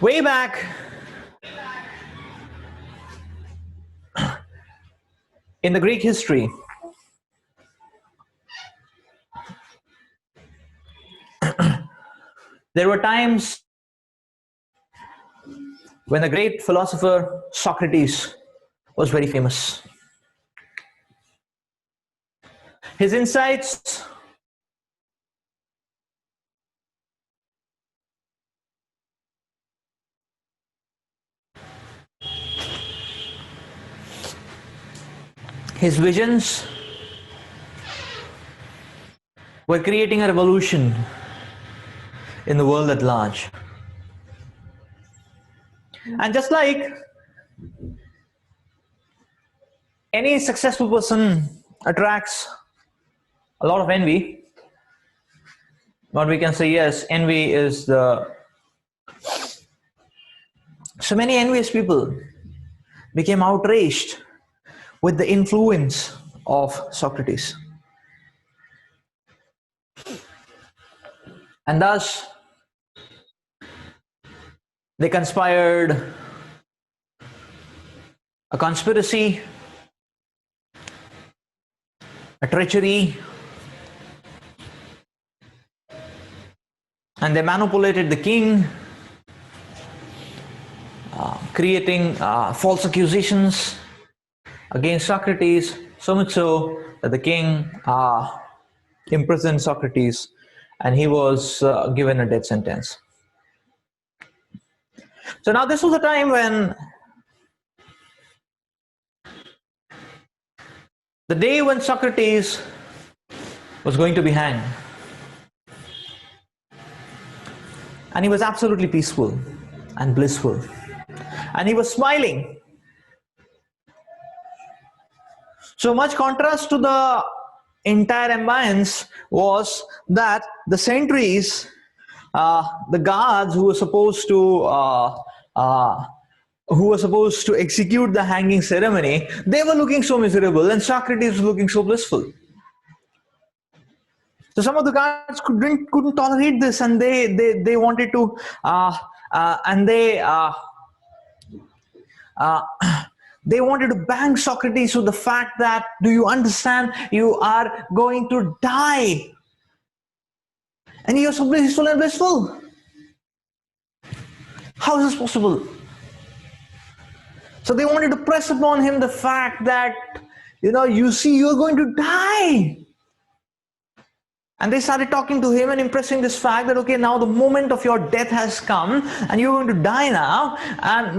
Way back in the Greek history, there were times when the great philosopher Socrates was very famous. His insights, his visions were creating a revolution in the world at large. And just like any successful person attracts a lot of envy, what we can say, yes, envy is the... So many envious people became outraged with the influence of Socrates. And thus, they conspired a conspiracy, a treachery, and they manipulated the king, creating false accusations against Socrates, so much so that the king imprisoned Socrates and he was given a death sentence. So now this was a time when the day when Socrates was going to be hanged, and he was absolutely peaceful and blissful, and he was smiling. So much contrast to the entire ambience was that the sentries, the guards who were supposed to execute the hanging ceremony, they were looking so miserable, and Socrates was looking so blissful. So some of the guards couldn't tolerate this, and they wanted to they wanted to bang Socrates with the fact that, do you understand, you are going to die, and you're so blissful and blissful. How is this possible? So they wanted to press upon him the fact that, you see, you're going to die. And they started talking to him and impressing this fact that, okay, now the moment of your death has come and you're going to die now.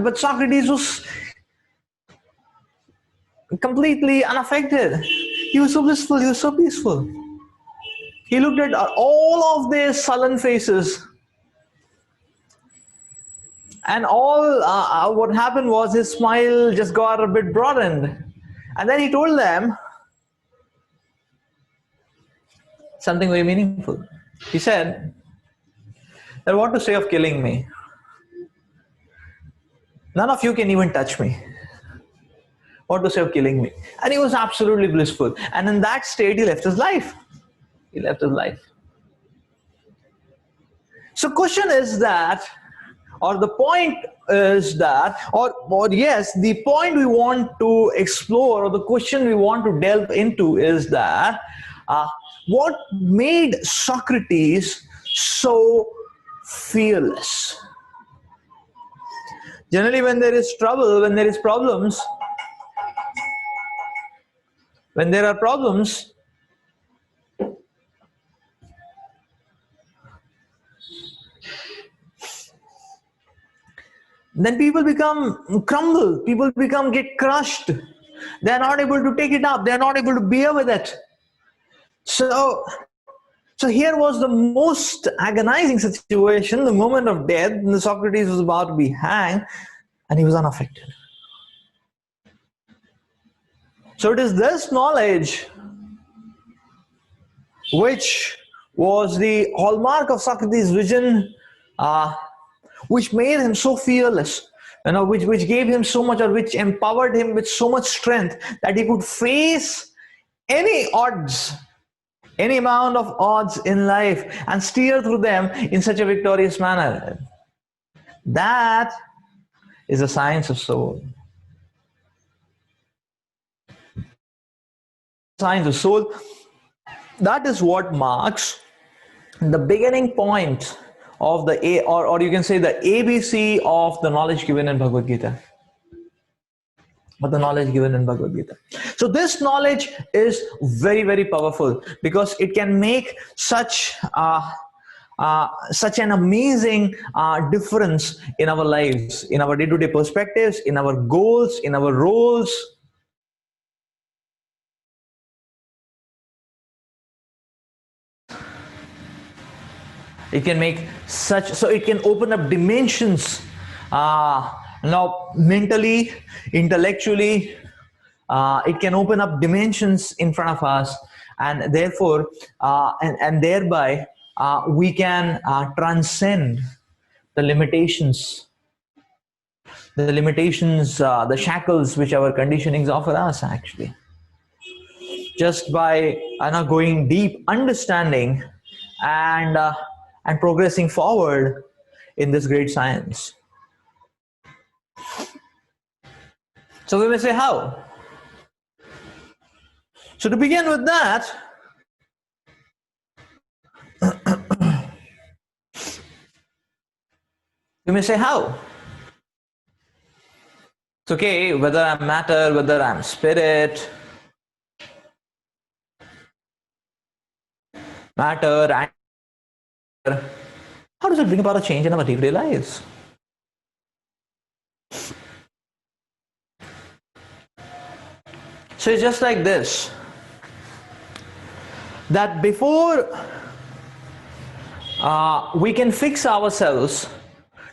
But Socrates was completely unaffected. He was so blissful, he was so peaceful. He looked at all of their sullen faces, and all what happened was his smile just got a bit broadened. And then he told them something very meaningful. He said that, what to say of killing me? None of you can even touch me. What to say of killing me? And he was absolutely blissful. And in that state, he left his life. He left his life. So question is that, or the point is that, or yes, the point we want to explore, or the question we want to delve into is that, what made Socrates so fearless? Generally, when there is trouble, when there is problems, when there are problems, then people become crumble, people get crushed. They are not able to take it up, they are not able to bear with it. So here was the most agonizing situation, the moment of death, and Socrates was about to be hanged, and he was unaffected. So it is this knowledge which was the hallmark of Socrates' vision, which made him so fearless, which gave him so much, or which empowered him with so much strength that he could face any odds, any amount of odds in life, and steer through them in such a victorious manner. That is the science of soul. Science of soul, that is what marks the beginning point of the A, or you can say the ABC of the knowledge given in Bhagavad Gita. But the knowledge given in Bhagavad Gita. So this knowledge is very, very powerful because it can make such an amazing difference in our lives, in our day-to-day perspectives, in our goals, in our roles. It can make so it can open up dimensions now mentally, intellectually. It can open up dimensions in front of us, and therefore and thereby we can transcend the limitations, the shackles which our conditionings offer us, actually, just by going deep, understanding, and progressing forward in this great science. So we may say, how? So to begin with that, we may say, how? It's okay whether I'm matter, whether I'm spirit, matter, and how does it bring about a change in our day-to-day lives? So it's just like this, that before we can fix ourselves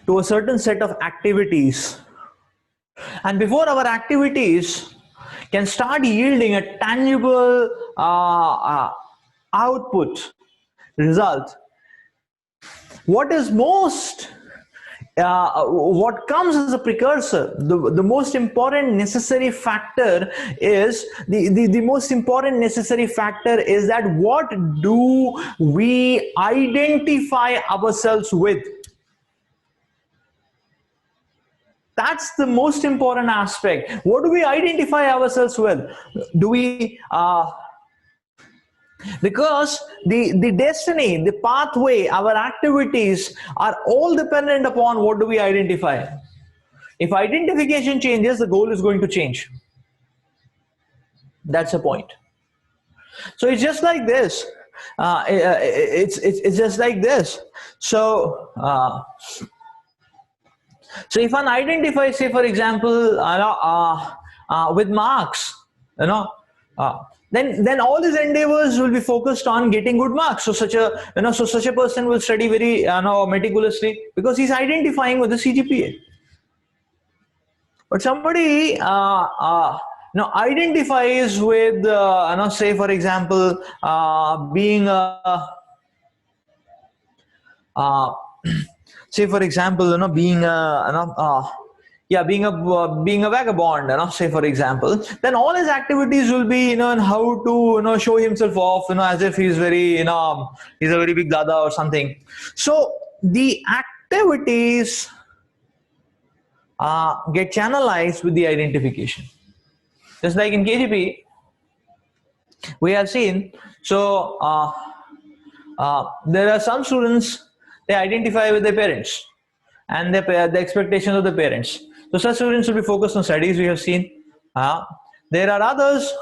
to a certain set of activities, and before our activities can start yielding a tangible output, result, what is what comes as a precursor, the most important necessary factor is the most important necessary factor is that what do we identify ourselves with? That's the most important aspect. What do we identify ourselves with? Do we because the destiny, the pathway, our activities are all dependent upon what do we identify. If identification changes, the goal is going to change. That's the point. So it's just like this. It's just like this. So so if one identifies, say for example, with marks, then all his endeavors will be focused on getting good marks. So such a person will study very meticulously because he's identifying with the CGPA. But somebody identifies with say for example being a say for example being a being a vagabond, say for example, then all his activities will be in how to show himself off, as if he's very he's a very big dada or something. So the activities get channelized with the identification, just like in KGP we have seen. So there are some students, they identify with their parents and the expectations of the parents. So such students will be focused on studies, we have seen. There are others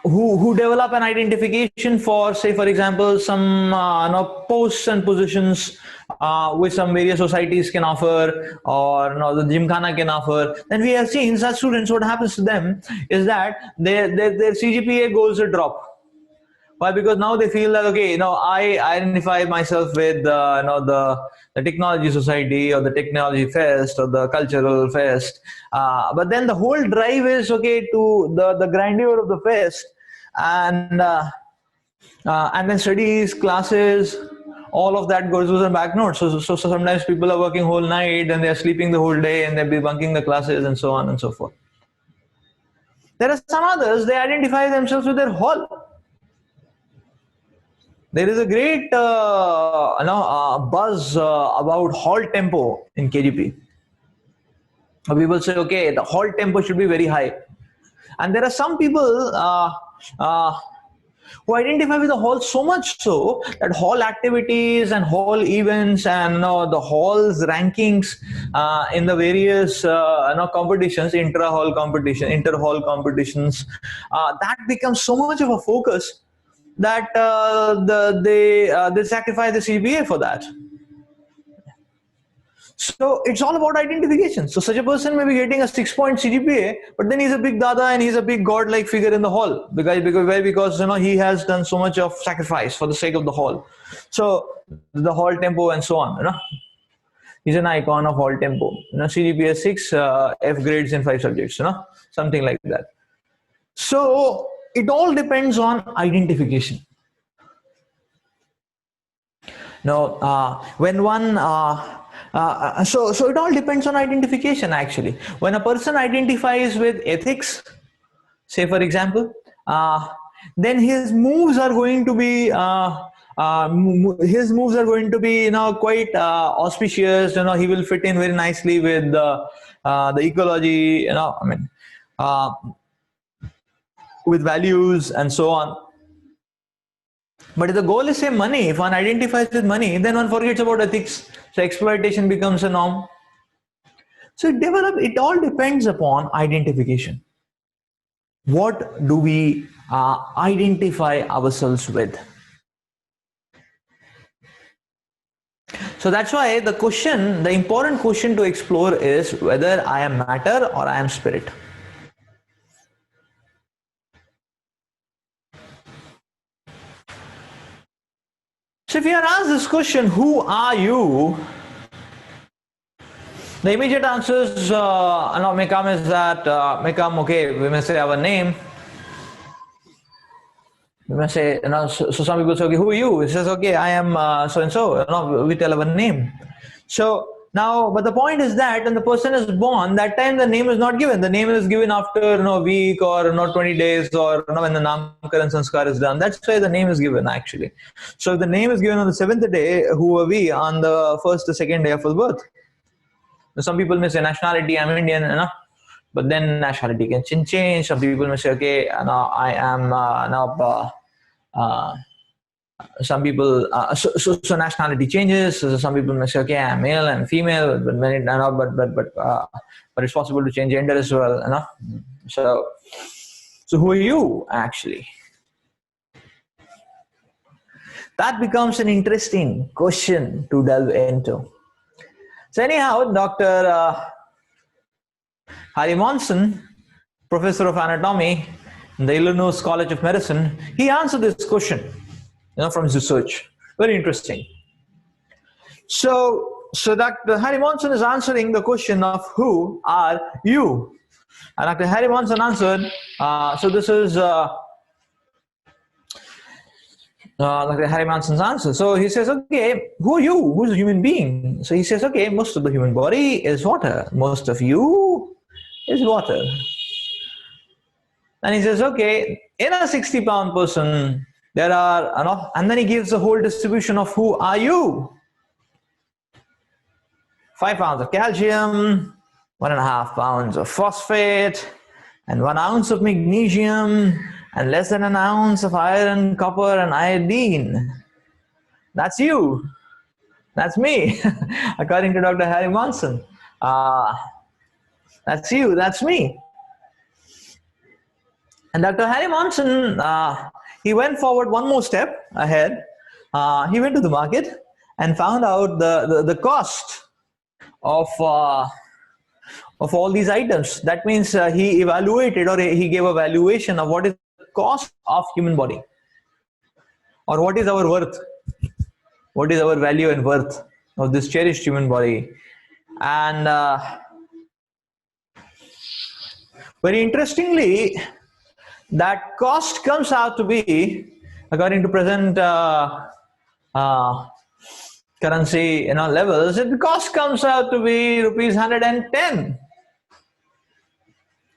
who develop an identification for, say for example, some posts and positions which some various societies can offer, or the gymkhana can offer. Then we have seen such students, what happens to them is that their CGPA goals will drop. Why? Because now they feel that, okay, I identify myself with the technology society or the technology fest or the cultural fest, but then the whole drive is okay to the grandeur of the fest, and then studies, classes, all of that goes on back notes. So sometimes people are working whole night and they're sleeping the whole day and they'll be bunking the classes and so on and so forth. There are some others, they identify themselves with their hall. There is a great buzz about halt tempo in KGP. People say, okay, the halt tempo should be very high, and there are some people uh, who identify with the hall so much so that hall activities and hall events and the hall's rankings in the various competitions, inter-hall competitions, that becomes so much of a focus that they sacrifice the CPA for that. So it's all about identification. So such a person may be getting a 6-point CGPA, but then he's a big dada and he's a big god-like figure in the hall because he has done so much of sacrifice for the sake of the hall. So the hall tempo and so on. He's an icon of hall tempo. CGPA 6, F grades in 5 subjects. Something like that. So it all depends on identification. Now, when one so it all depends on identification. Actually, when a person identifies with ethics, say for example, then his moves are going to be quite auspicious. He will fit in very nicely with the ecology. With values and so on. But if the goal is say money, if one identifies with money, then one forgets about ethics. So exploitation becomes a norm. So it all depends upon identification. What do we identify ourselves with? So that's why the important question to explore is whether I am matter or I am spirit. So if you are asked this question, who are you? The immediate answers may come is that okay, we may say our name. We may say, so some people say, okay, who are you? He says, okay, I am so and so. We tell our name. So now, but the point is that when the person is born, that time the name is not given. The name is given after a week or 20 days or when the Namkaran Sanskar is done. That's why the name is given actually. So if the name is given on the 7th day, who are we on the 1st or 2nd day of full birth? Some people may say nationality, I'm Indian, but then nationality can change. Some people may say, okay, I am some people so nationality changes. So some people may say, okay, I'm male and female, but it's possible to change gender as well. So who are you actually? That becomes an interesting question to delve into. So anyhow, Dr. Harry Monson, professor of anatomy in the Illinois College of Medicine, he answered this question, from his research. Very interesting. So Dr. Harry Monson is answering the question of who are you? And Dr. Harry Monson answered, so this is Dr. Harry Manson's answer. So he says, okay, who are you? Who's a human being? So he says, okay, most of the human body is water. Most of you is water. And he says, okay, in a 60-pound person, there are, and then he gives the whole distribution of who are you. 5 pounds of calcium, 1.5 pounds of phosphate, and 1 ounce of magnesium, and less than 1 ounce of iron, copper, and iodine. That's you. That's me, according to Dr. Harry Monson. That's you. That's me. And Dr. Harry Monson, he went forward one more step ahead. He went to the market and found out the cost of all these items. That means he evaluated, or he gave a valuation of what is the cost of human body, or what is our worth, what is our value and worth of this cherished human body. And very interestingly, that cost comes out to be, according to present currency levels, the cost comes out to be rupees 110.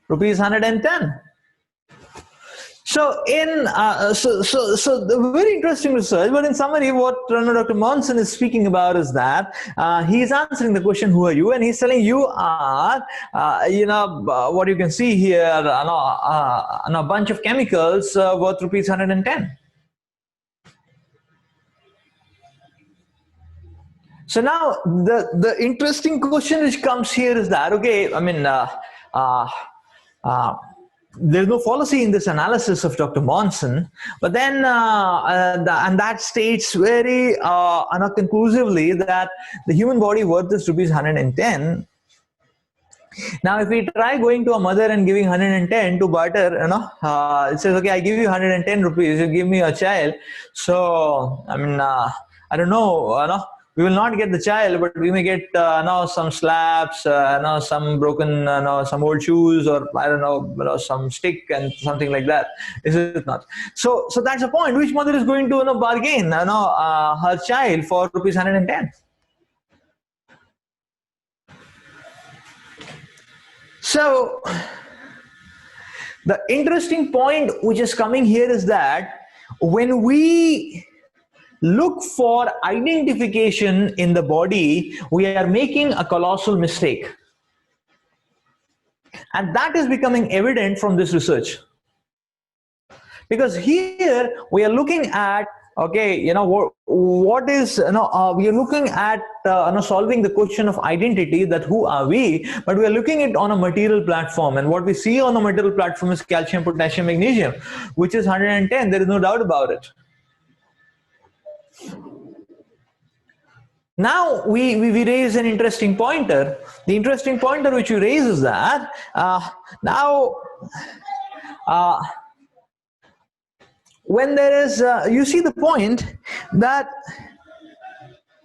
Rupees 110. So the very interesting research. But in summary, what Dr. Monson is speaking about is that he's answering the question, "Who are you?" and he's telling you are, what you can see here, a bunch of chemicals worth rupees 110. So now the interesting question which comes here is that, okay, I mean, uh, uh, there's no fallacy in this analysis of Dr. Monson, but then and that states very conclusively that the human body worth is rupees 110. Now, if we try going to a mother and giving 110 to barter, it says, okay, I give you 110 rupees, you give me a child. So, I mean, I don't know, we will not get the child, but we may get, some slaps, some broken, some old shoes, or I don't know, some stick and something like that. Is it not? So that's the point. Which mother is going to, bargain, her child for rupees 110? So, the interesting point which is coming here is that when we look for identification in the body, we are making a colossal mistake. And that is becoming evident from this research. Because here we are looking at, okay, what is, we are looking at solving the question of identity, that who are we, but we are looking at on a material platform, and what we see on the material platform is calcium, potassium, magnesium, which is 110. There is no doubt about it. Now we raise an interesting pointer. The interesting pointer which we raise is that now when there is, you see the point that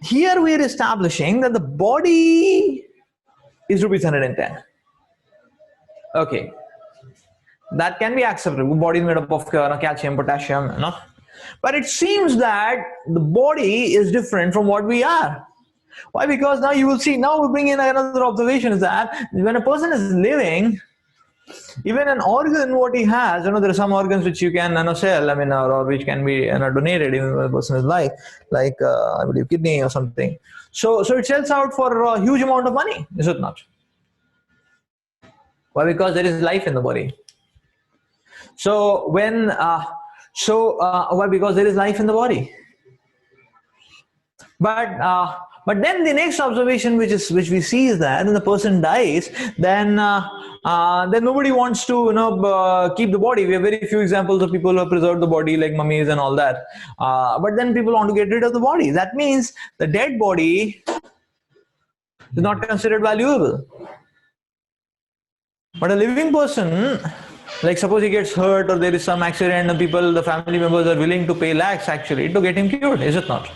here we are establishing that the body is rupees 110. Okay, that can be acceptable. Body is made up of calcium, potassium, but it seems that the body is different from what we are. Why? Because now you will see, now we bring in another observation, is that when a person is living, even an organ what he has, there are some organs which you can sell, I mean, or which can be donated even when a person is alive, like I believe kidney or something. So it sells out for a huge amount of money, is it not? Why? Because there is life in the body. So when why? Because there is life in the body. But then the next observation which we see is that when the person dies, then nobody wants to keep the body. We have very few examples of people who have preserved the body, like mummies and all that. But then people want to get rid of the body. That means the dead body is not considered valuable. But a living person, like suppose he gets hurt or there is some accident, and the family members are willing to pay lakhs actually to get him cured, is it not?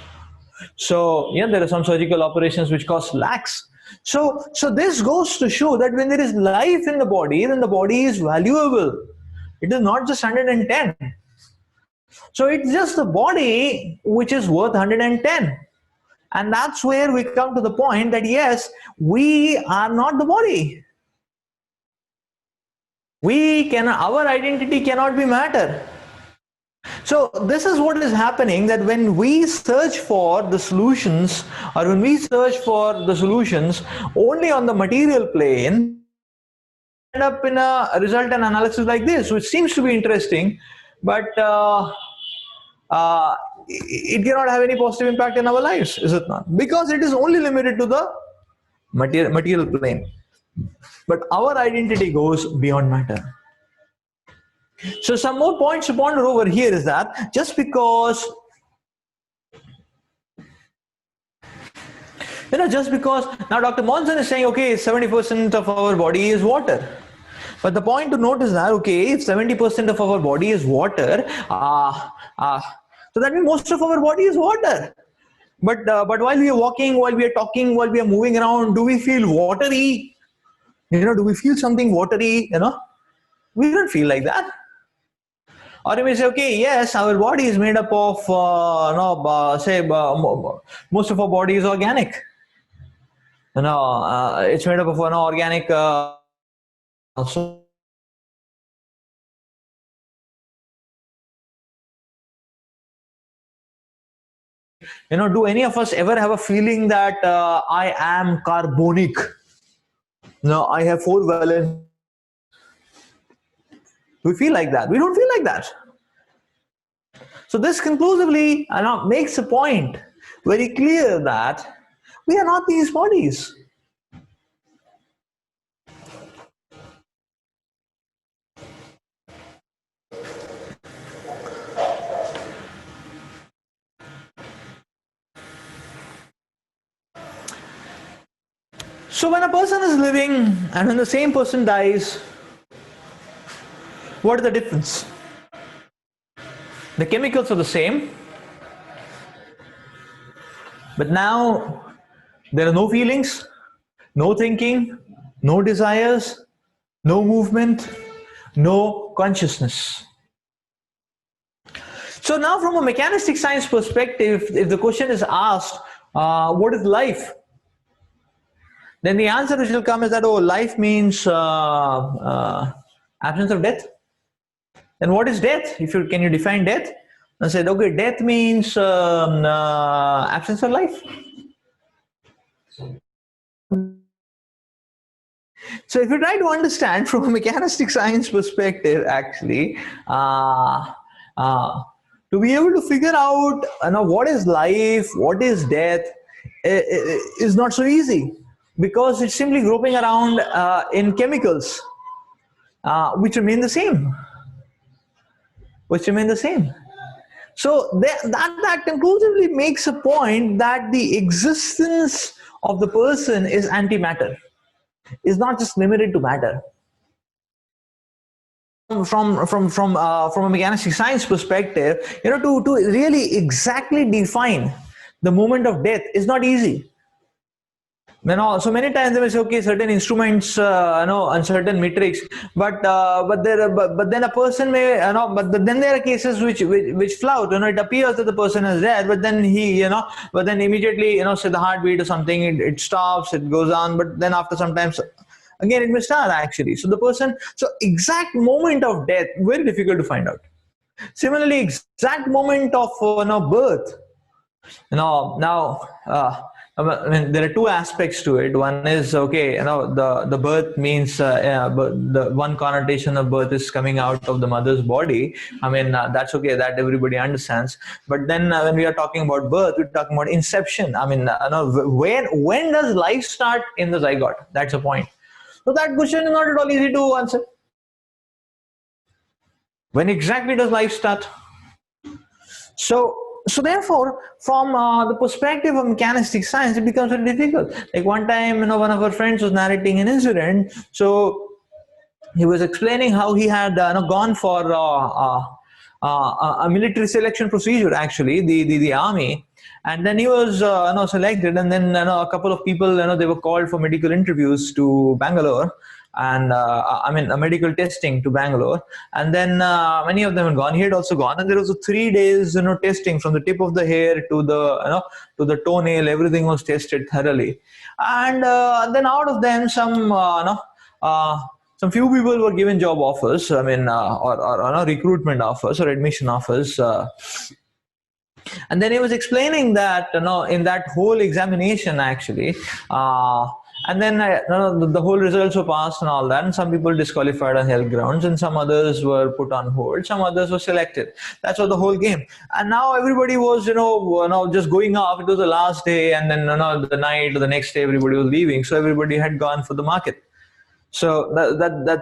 So yeah, there are some surgical operations which cost lakhs. So this goes to show that when there is life in the body, then the body is valuable. It is not just 110. So it's just the body which is worth 110. And that's where we come to the point that yes, we are not the body. Our identity cannot be matter. So this is what is happening, that when we search for the solutions, or when we search for the solutions only on the material plane, end up in a result and analysis like this, which seems to be interesting, but it cannot have any positive impact in our lives, is it not? Because it is only limited to the material plane. But our identity goes beyond matter. So some more points to ponder over here is that just because now Dr. Monson is saying, okay, 70% of our body is water. But the point to note is that, okay, if 70% of our body is water, so that means most of our body is water. But while we are walking, while we are talking, while we are moving around, do we feel watery? Do we feel something watery? We don't feel like that. Or you may say, okay, yes, our body is made up of, most of our body is organic. It's made up of organic. So Do any of us ever have a feeling that I am carbonic? No, I have four valence. We feel like that. We don't feel like that. So this conclusively makes a point very clear that we are not these bodies. So when a person is living and when the same person dies, what is the difference? The chemicals are the same, but now there are no feelings, no thinking, no desires, no movement, no consciousness. So now from a mechanistic science perspective, if the question is asked, what is life? Then the answer which will come is that, oh, life means absence of death. Then what is death? Can you define death? I said, okay, death means absence of life. So if you try to understand from a mechanistic science perspective, actually, to be able to figure out what is life, what is death, is not so easy, because it's simply groping around in chemicals, which remain the same. So that conclusively makes a point that the existence of the person is antimatter, is not just limited to matter. From a mechanistic science perspective, to really exactly define the moment of death is not easy. So many times they may say, okay, certain instruments, and certain metrics, but then a person may, but then there are cases which flout. It appears that the person is dead, but then but then immediately, say the heartbeat or something, it stops, it goes on, but then after some time, again it may start actually. So exact moment of death, very difficult to find out. Similarly, exact moment of birth. Now, I mean, there are two aspects to it. One is, okay, the birth means, but the one connotation of birth is coming out of the mother's body. I mean, that's okay, that everybody understands. But then when we are talking about birth, we're talking about inception. I mean, when does life start in the zygote? That's the point. So that question is not at all easy to answer. When exactly does life start? So therefore, from the perspective of mechanistic science, it becomes very difficult. Like one time, one of our friends was narrating an incident. So he was explaining how he had gone for a military selection procedure, actually, the army, and then he was selected, and then a couple of people, they were called for medical interviews to Bangalore, and I mean a medical testing to Bangalore, and then many of them had gone. He had also gone, and there was a 3 days testing from the tip of the hair to the to the toenail. Everything was tested thoroughly, and then out of them some few people were given job offers. I mean, or recruitment offers or admission offers. And then he was explaining that in that whole examination actually. And then the whole results were passed and all that, and some people disqualified on health grounds, and some others were put on hold, some others were selected. That's what the whole game. And now everybody was just going off. It was the last day, and then the night or the next day everybody was leaving, so everybody had gone for the market. So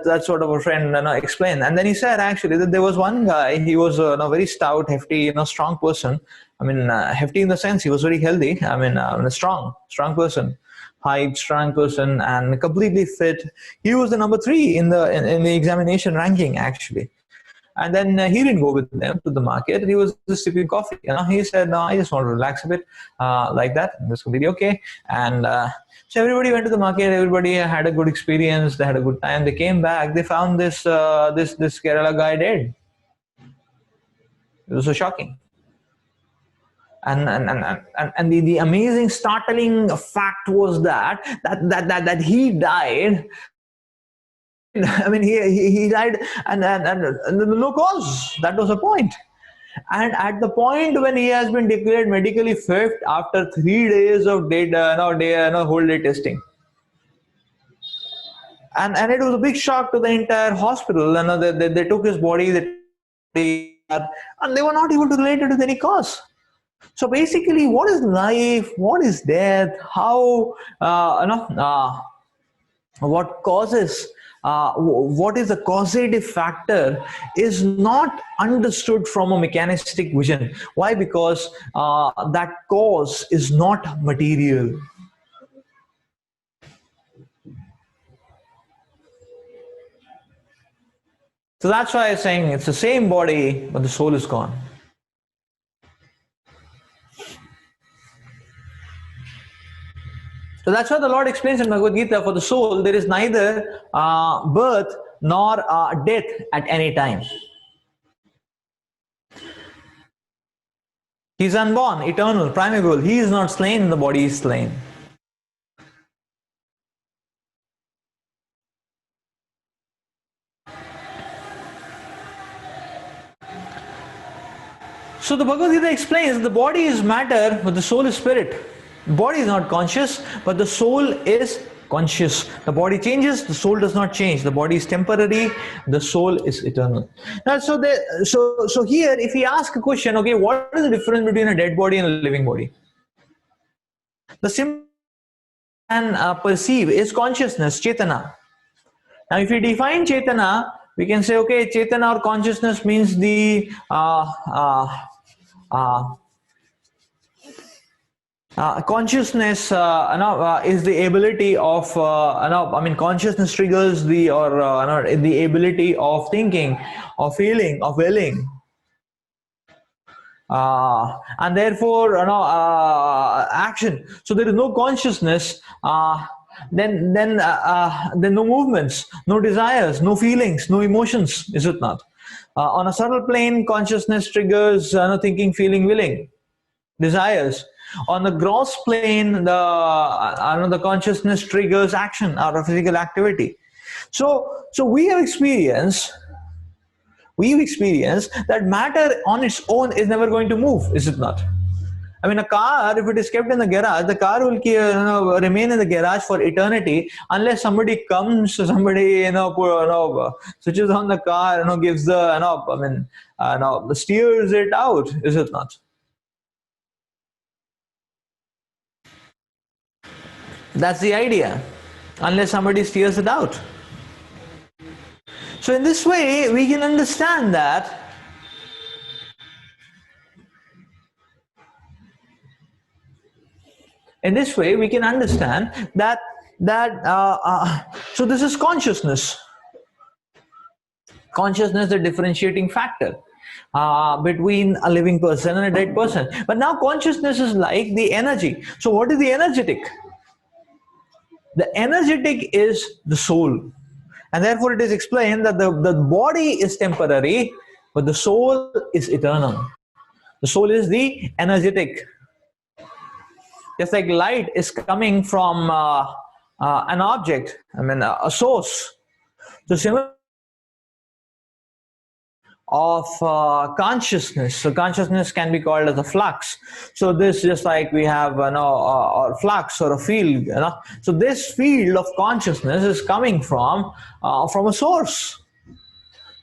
that's what our friend explained. And then he said actually that there was one guy. He was a very stout, hefty, strong person. I mean, hefty in the sense he was very healthy. I mean, a strong person, height, strong person, and completely fit. He was the number 3 in the examination ranking actually. And then he didn't go with them to the market. He was just sipping coffee. He said, "No, I just want to relax a bit, like that. That's completely okay." And so everybody went to the market. Everybody had a good experience. They had a good time. They came back. They found this Kerala guy dead. It was so shocking. And the amazing, startling fact was that he died. I mean, he died and no cause. That was the point. And at the point when he has been declared medically fit after 3 days of data, whole day testing, and it was a big shock to the entire hospital. They took his body, and they were not able to relate it with any cause. So basically, what is life? What is death? How what causes? What is the causative factor is not understood from a mechanistic vision. Why? Because that cause is not material. So that's why I'm saying it's the same body, but the soul is gone. So that's why the Lord explains in Bhagavad Gita, for the soul, there is neither birth nor death at any time. He is unborn, eternal, primeval. He is not slain, the body is slain. So the Bhagavad Gita explains the body is matter, but the soul is spirit. The body is not conscious, but the soul is conscious. The body changes, the soul does not change. The body is temporary, the soul is eternal. Now, so here, if we ask a question, okay, what is the difference between a dead body and a living body? The simple can perceive is consciousness, chetana. Now, if we define chetana, we can say, okay, chetana or consciousness means the consciousness is the ability of consciousness triggers the the ability of thinking, of feeling, of willing, and therefore action. So there is no consciousness, then no movements, no desires, no feelings, no emotions, is it not? On a subtle plane, consciousness triggers thinking, feeling, willing, desires. On the gross plane, the consciousness triggers action or physical activity. So we've experienced that matter on its own is never going to move, is it not? I mean, a car, if it is kept in the garage, the car will remain in the garage for eternity unless somebody comes, somebody switches on the car, gives the steers it out, is it not? That's the idea, unless somebody steers it out. So in this way, we can understand that so this is consciousness. Consciousness, the differentiating factor between a living person and a dead person. But now consciousness is like the energy. So what is the energetic? The energetic is the soul. And therefore it is explained that the body is temporary, but the soul is eternal. The soul is the energetic. Just like light is coming from an object, a source. So similar of consciousness. So consciousness can be called as a flux. So this, just like we have a flux or a field. So this field of consciousness is coming from a source.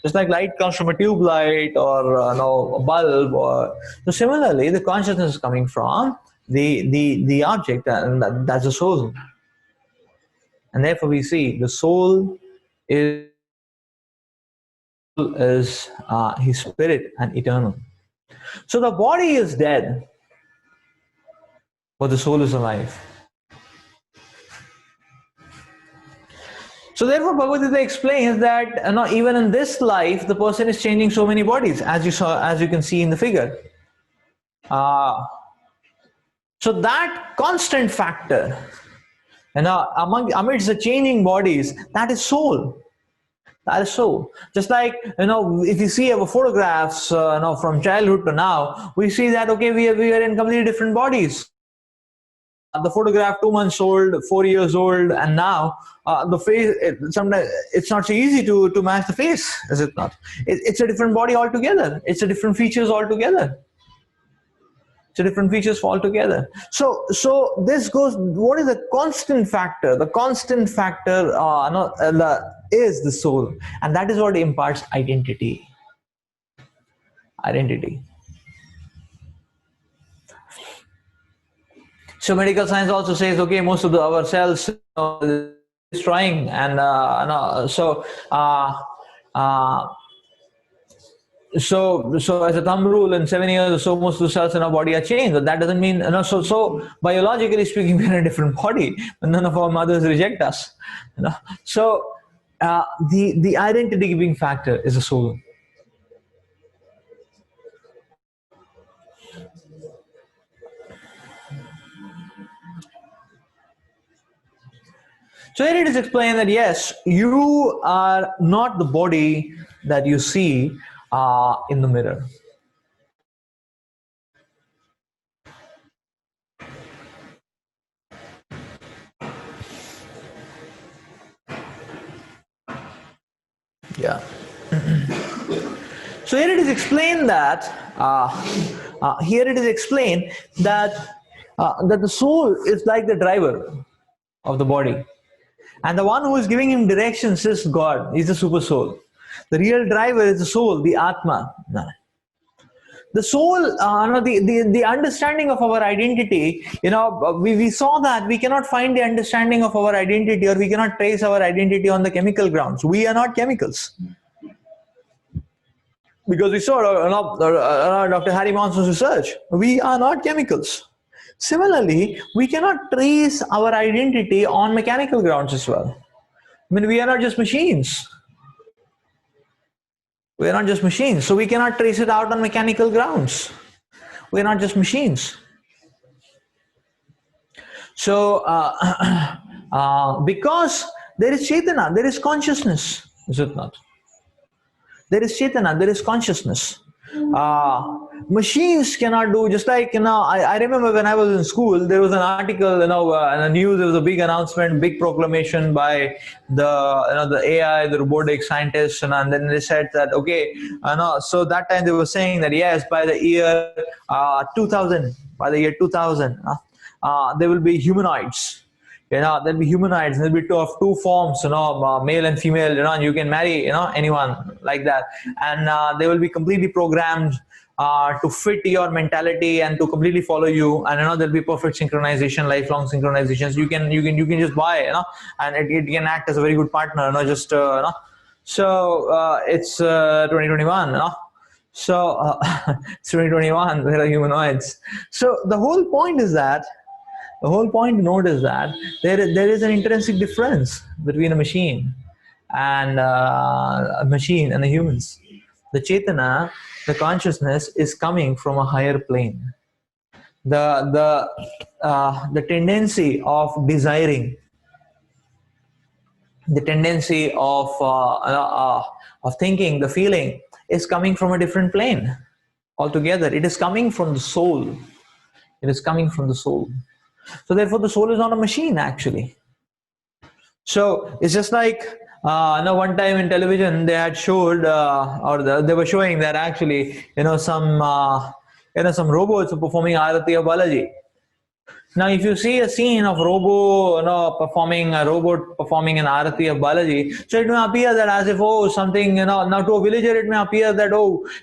Just like light comes from a tube light or a bulb. So similarly, the consciousness is coming from the object, and that's the soul. And therefore, we see the soul is his spirit and eternal. So the body is dead, but the soul is alive. So therefore, Bhagavad Gita explains that even in this life, the person is changing so many bodies, as you can see in the figure. So that constant factor, amidst the changing bodies, that is soul. That is so. Just like, if you see our photographs, from childhood to now, we see that, okay, we are in completely different bodies. the photograph 2 months old, 4 years old, and now the face. Sometimes it's not so easy to match the face, is it not? It's a different body altogether. It's a different features altogether. So different features altogether. So this goes. What is the constant factor? The constant factor is the soul, and that is what imparts identity. Identity. So medical science also says, okay, most of our cells destroying, and uh, so as a thumb rule, in 7 years or so, most of the cells in our body are changed. But that doesn't mean, so biologically speaking, we're in a different body, but none of our mothers reject us. So the identity giving factor is the soul. So here it is explained that yes, you are not the body that you see in the mirror. Yeah. So here it is explained that that the soul is like the driver of the body, and the one who is giving him directions is God. He's the super soul. The real driver is the soul, the Atma. The soul, the understanding of our identity. We saw that we cannot find the understanding of our identity, or we cannot trace our identity on the chemical grounds. We are not chemicals. Because we saw Dr. Harry Monson's research, we are not chemicals. Similarly, we cannot trace our identity on mechanical grounds as well. I mean, we are not just machines. We are not just machines, so we cannot trace it out on mechanical grounds. We are not just machines. So, because there is Chaitana, there is consciousness, is it not? There is Chaitana, there is consciousness. Machines cannot do, just like, I remember when I was in school, there was an article, in the news, there was a big announcement, big proclamation by the AI, the robotic scientists, and then they said that, okay, so that time they were saying that, yes, by the year 2000, there will be humanoids. There'll be humanoids. There'll be two forms, male and female. And you can marry, anyone like that, and they will be completely programmed to fit your mentality and to completely follow you. And there'll be perfect synchronization, lifelong synchronizations. You can just buy, and it can act as a very good partner. So it's 2021. So it's 2021. There are humanoids. So the whole point is that. The whole point to note is that there is an intrinsic difference between a machine and the humans. The Chaitana, the consciousness, is coming from a higher plane. The tendency of desiring, the tendency of thinking, the feeling, is coming from a different plane altogether. It is coming from the soul. It is coming from the soul. So therefore, the soul is not a machine, actually. So it's just like, one time in television they had showed, they were showing that actually, some robots are performing Arati of Balaji. Now, if you see a scene of robot performing an Arati of Balaji, so it may appear that as if, something, now to a villager it may appear that,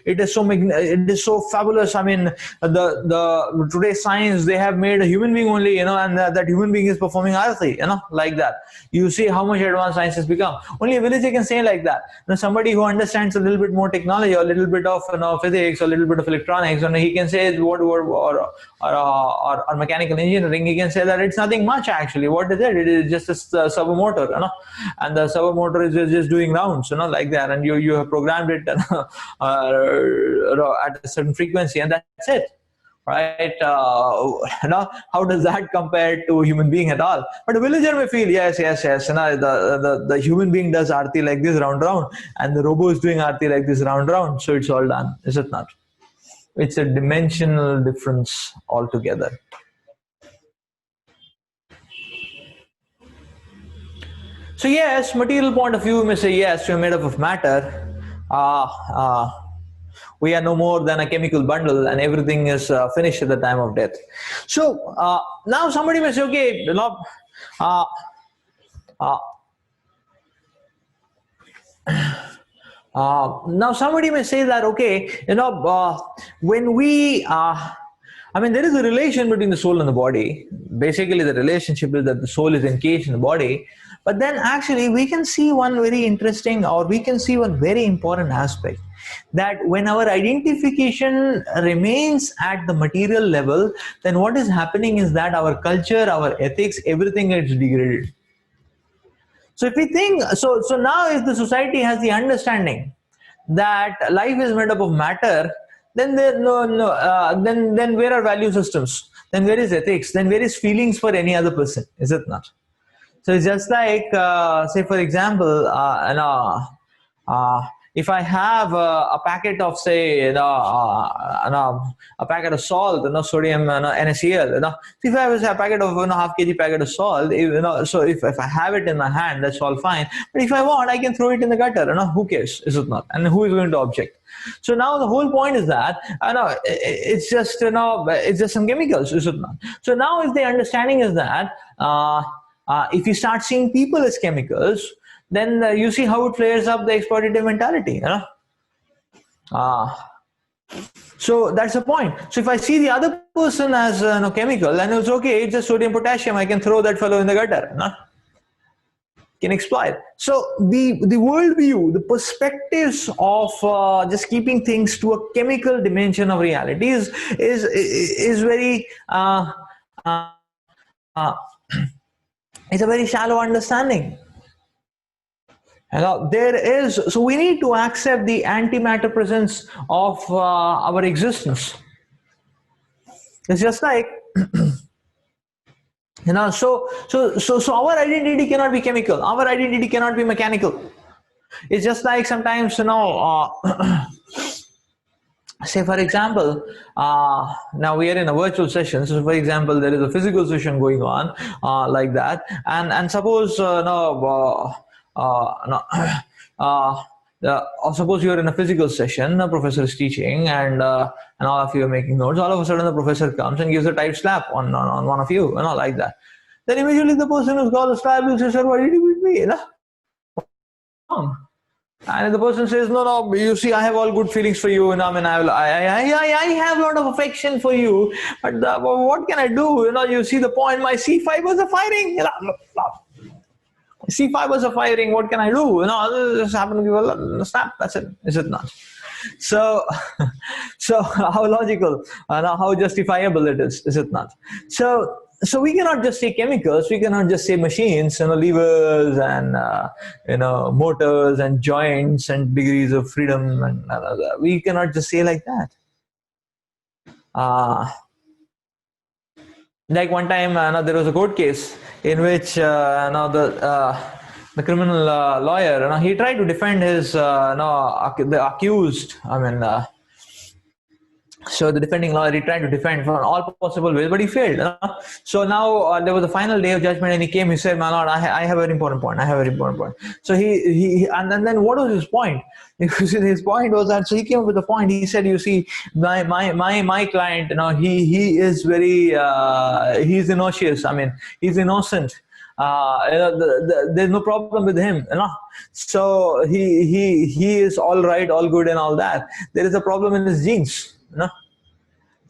it is so fabulous. I mean, the today's science, they have made a human being only, and that human being is performing Arati, like that. You see how much advanced science has become. Only a villager can say like that. Now, somebody who understands a little bit more technology, or a little bit of physics, or a little bit of electronics, he can say or mechanical engineering, he can say that it's nothing much actually. What is it? It is just a servo motor, and the servo motor is just doing rounds, like that, and you have programmed it at a certain frequency, and that's it, right? How does that compare to a human being at all? But a villager may feel, yes, the human being does arti like this round, and the robot is doing arti like this round, so it's all done, is it not? It's a dimensional difference altogether. So yes, material point of view, we may say yes, we are made up of matter. Uh, uh, we are no more than a chemical bundle, and everything is finished at the time of death. So now somebody may say, okay, uh, uh, now somebody may say that, okay, when we I mean, there is a relation between the soul and the body. Basically, the relationship is that the soul is encaged in the body. But then actually we can see one very interesting, or we can see one very important aspect, that when our identification remains at the material level, then what is happening is that our culture, our ethics, everything gets degraded. So if we think, so now if the society has the understanding that life is made up of matter, then there no then where are value systems? Then where is ethics? Then where is feelings for any other person? Is it not? So it's just like, say for example, if I have a packet of, say, a packet of salt, sodium, NaCl, so if I have a packet of, half kg packet of salt, so if I have it in my hand, that's all fine. But if I want, I can throw it in the gutter. Who cares? Is it not? And who is going to object? So now the whole point is that it's just it's just some chemicals, is it not? So now if the understanding is that if you start seeing people as chemicals, then you see how it flares up the exploitative mentality. So that's the point. So if I see the other person as chemical, and it's okay, it's just sodium potassium, I can throw that fellow in the gutter. Can exploit. So the worldview, the perspectives of just keeping things to a chemical dimension of reality is very it's a very shallow understanding. There is, so we need to accept the antimatter presence of our existence. It's just like so our identity cannot be chemical, our identity cannot be mechanical. It's just like sometimes say for example, now we are in a virtual session, so for example there is a physical session going on like that, and suppose or suppose you are in a physical session, a professor is teaching, and all of you are making notes. All of a sudden the professor comes and gives a tight slap on one of you, like that. Then immediately the person who's got the slap will say, sir, why did you beat me? And the person says, no, you see, I have all good feelings for you, I mean, I have a lot of affection for you, but what can I do? You see the point, my C fibers are firing. C fibers are firing, what can I do? I just happen to give a snap, that's it, is it not? So, so how logical, how justifiable it is it not? So we cannot just say chemicals, we cannot just say machines, levers and motors and joints and degrees of freedom, and we cannot just say like that. Like one time, there was a court case in which the criminal lawyer, he tried to defend his the accused. I mean. So the defending lawyer, he tried to defend from all possible ways, but he failed. So now there was the final day of judgment, and he came. He said, "My lord, I have a very important point. I have a very important point." So he and then what was his point? His point was that, so he came up with a point. He said, "You see, my client, he is very he's innocent. I mean, he's innocent. There's no problem with him. So he is all right, all good, and all that. There is a problem in his genes."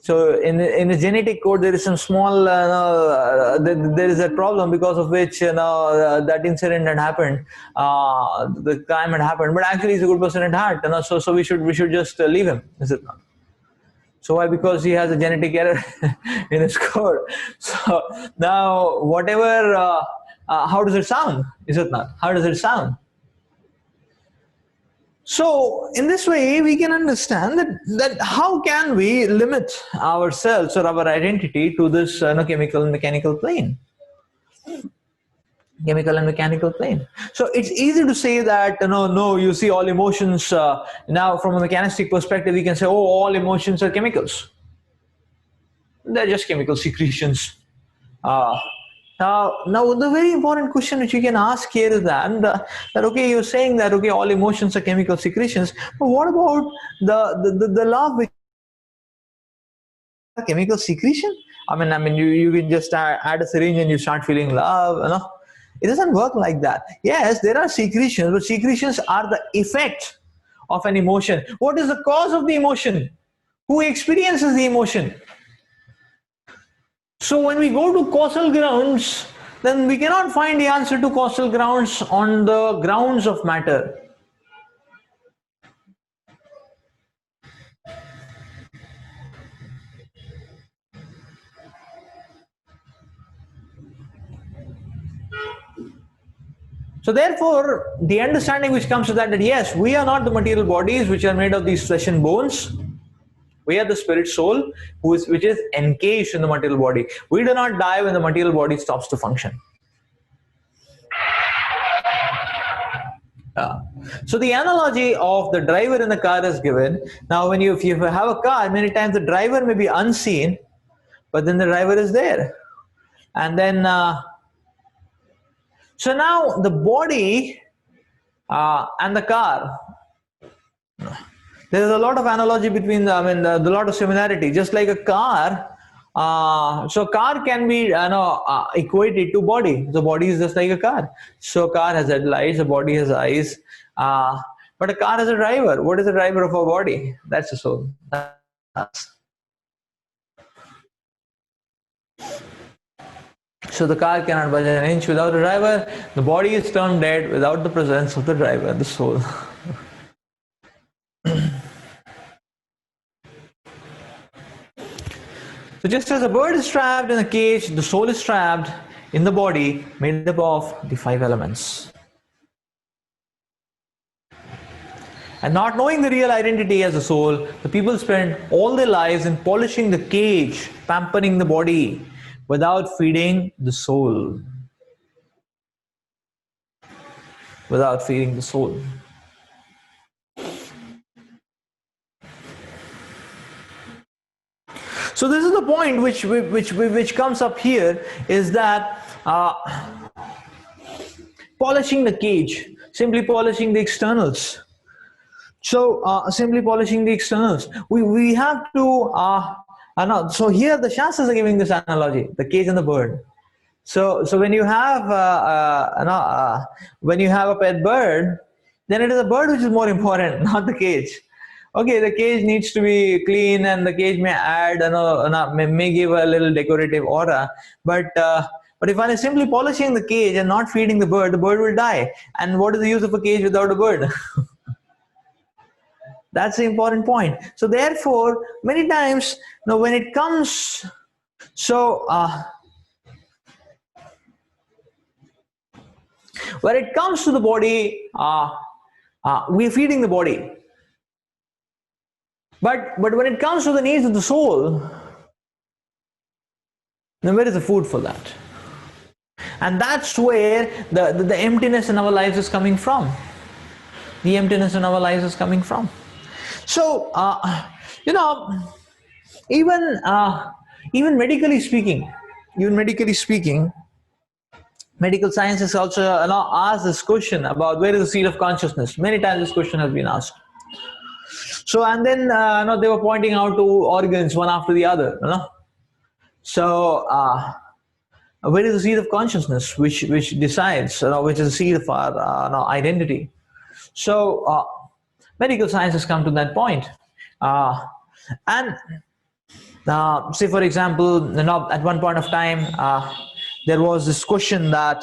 So in the genetic code, there is some small there is a problem because of which that incident had happened, the crime had happened. But actually, he's a good person at heart. So we should just leave him. Is it not? So why? Because he has a genetic error in his code. So now whatever, how does it sound? Is it not? How does it sound? So in this way, we can understand that how can we limit ourselves or our identity to this chemical and mechanical plane. Chemical and mechanical plane. So it's easy to say that, no, you see, all emotions, now from a mechanistic perspective, we can say, oh, all emotions are chemicals. They're just chemical secretions. Now the very important question which you can ask here is that okay, you're saying that okay, all emotions are chemical secretions, but what about the love which chemical secretion? I mean, you can just add a syringe and you start feeling love, you know. It doesn't work like that. Yes, there are secretions, but secretions are the effect of an emotion. What is the cause of the emotion? Who experiences the emotion? So when we go to causal grounds, then we cannot find the answer to causal grounds on the grounds of matter. So therefore, the understanding which comes to that yes, we are not the material bodies which are made of these flesh and bones. We are the spirit soul which is encaged in the material body. We do not die when the material body stops to function. So the analogy of the driver in the car is given. Now, if you have a car, many times the driver may be unseen, but then the driver is there, and then so now the body and the car. There is a lot of analogy between them, the lot of similarity. Just like a car, so car can be equated to body. The body is just like a car. So car has headlights, the body has eyes, but a car has a driver. What is the driver of our body? That's the soul. So the car cannot budge an inch without a driver. The body is termed dead without the presence of the driver, the soul. So just as a bird is trapped in a cage, the soul is trapped in the body made up of the 5 elements. And not knowing the real identity as a soul, the people spend all their lives in polishing the cage, pampering the body, without feeding the soul. Without feeding the soul. So this is the point which comes up here, is that polishing the cage, simply polishing the externals. So simply polishing the externals. We have to so here the Shastras are giving this analogy, the cage and the bird. So when you have when you have a pet bird, then it is the bird which is more important, not the cage. Okay, the cage needs to be clean, and the cage may add, may give a little decorative aura. But if one is simply polishing the cage and not feeding the bird will die. And what is the use of a cage without a bird? That's the important point. So therefore, many times, when it comes, when it comes to the body, we're feeding the body. But when it comes to the needs of the soul, then where is the food for that? And that's where the emptiness in our lives is coming from. The emptiness in our lives is coming from. So, even medically speaking, medical science has also asked this question about where is the seat of consciousness. Many times this question has been asked. So, and then they were pointing out to organs one after the other. So, where is the seat of consciousness, which decides, which is the seat of our identity? So, medical science has come to that point, and say for example, at one point of time, there was this question that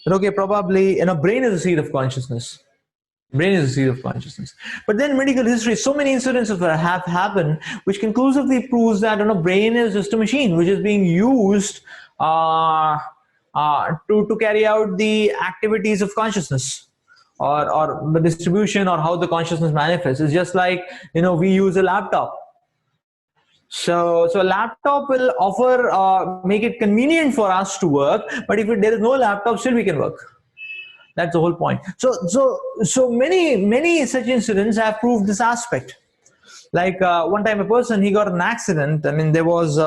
okay, probably brain is the seat of consciousness. Brain is the seat of consciousness. But then medical history, so many incidences have happened, which conclusively proves that brain is just a machine which is being used to carry out the activities of consciousness, or the distribution, or how the consciousness manifests. It's just like we use a laptop. So a laptop will offer make it convenient for us to work, but if there is no laptop, still we can work. That's the whole point. So many such incidents have proved this aspect. Like one time a person, he got an accident. I mean, there was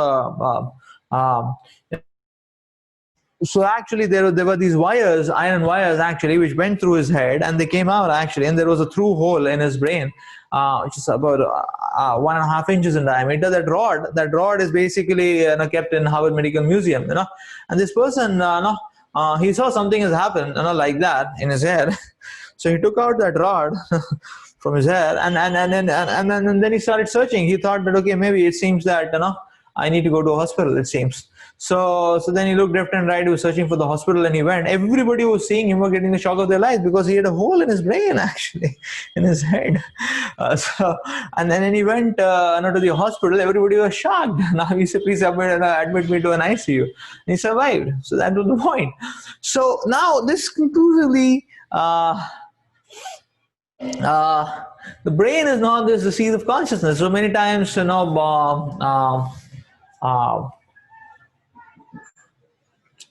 So actually there were these wires, iron wires actually, which went through his head and they came out actually, and there was a through hole in his brain, which is about 1.5 inches in diameter. That rod is basically kept in Harvard Medical Museum, and this person, he saw something has happened, like that in his head. So he took out that rod from his head, and then he started searching. He thought that, okay, maybe it seems that I need to go to a hospital, it seems. So then he looked left and right. He was searching for the hospital, and he went. Everybody who was seeing him were getting the shock of their lives because he had a hole in his brain, actually, in his head. And then he went to the hospital. Everybody was shocked. Now he said, please admit me to an ICU. And he survived. So that was the point. So now this conclusively, the brain is not just the seat of consciousness. So many times,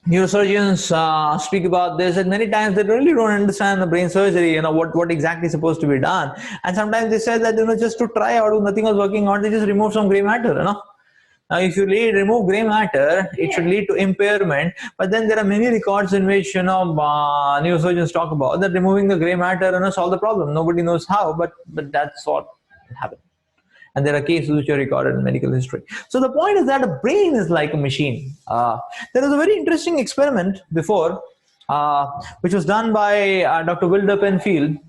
neurosurgeons speak about this, and many times they really don't understand the brain surgery, what exactly is supposed to be done. And sometimes they say that, just to try out, if nothing was working out, they just remove some gray matter, Now, if you remove gray matter, it should lead to impairment. But then there are many records in which, neurosurgeons talk about that removing the gray matter, solve the problem. Nobody knows how, but that's what happened. And there are cases which are recorded in medical history. So the point is that the brain is like a machine. There was a very interesting experiment before, which was done by Dr. Wilder Penfield.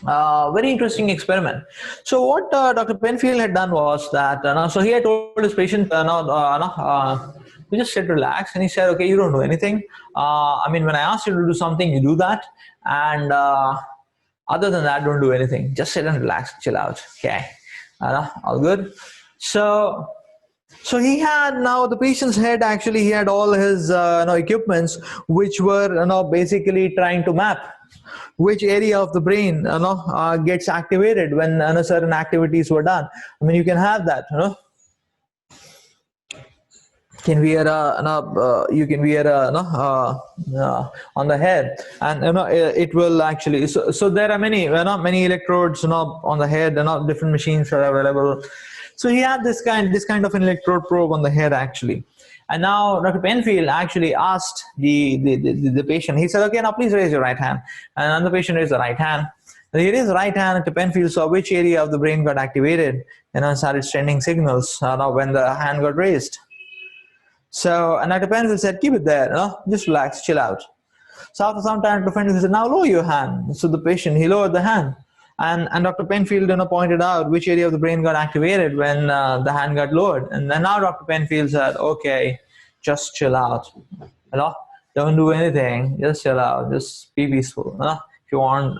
Very interesting experiment. So what Dr. Penfield had done was that, so he had told his patient, you just sit relax, and he said, okay, you don't do anything. When I ask you to do something, you do that, and other than that, don't do anything. Just sit and relax, chill out. Okay, all good. So he had, now the patient's head, actually he had all his equipments which were basically trying to map which area of the brain gets activated when certain activities were done. You can have that, can wear you can wear on the head, and it will actually, so there are many electrodes on the head, different machines are available. So he had this kind of an electrode probe on the head, actually. And now Dr. Penfield actually asked the patient, he said, okay, now please raise your right hand. And the patient raised the right hand. And he raised the right hand, and Penfield saw which area of the brain got activated, started sending signals when the hand got raised. So, and Dr. Penfield said, keep it there, just relax, chill out. So after some time, Dr. Penfield said, now lower your hand. So the patient, he lowered the hand. And Dr. Penfield pointed out which area of the brain got activated when the hand got lowered. And then now Dr. Penfield said, okay, just chill out. Don't do anything, just chill out, just be peaceful, if you want,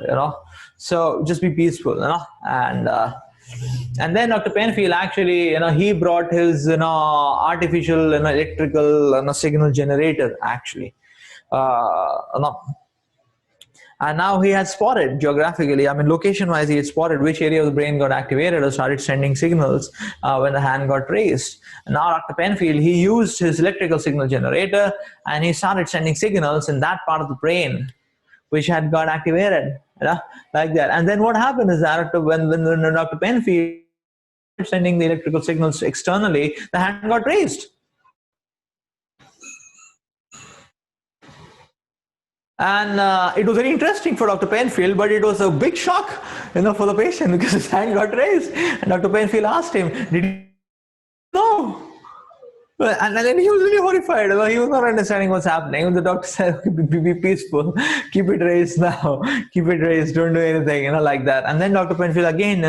So just be peaceful, and then Dr. Penfield actually, he brought his, artificial, electrical signal generator, actually. And now he had spotted geographically, location-wise, he had spotted which area of the brain got activated or started sending signals when the hand got raised. And now Dr. Penfield, he used his electrical signal generator, and he started sending signals in that part of the brain which had got activated, like that. And then what happened is that when Dr. Penfield sending the electrical signals externally, the hand got raised. And it was very interesting for Dr. Penfield, but it was a big shock, for the patient, because his hand got raised. And Dr. Penfield asked him, did you know? And then he was really horrified. He was not understanding what's happening. The doctor said, be peaceful, keep it raised now, keep it raised, don't do anything, like that. And then Dr. Penfield again,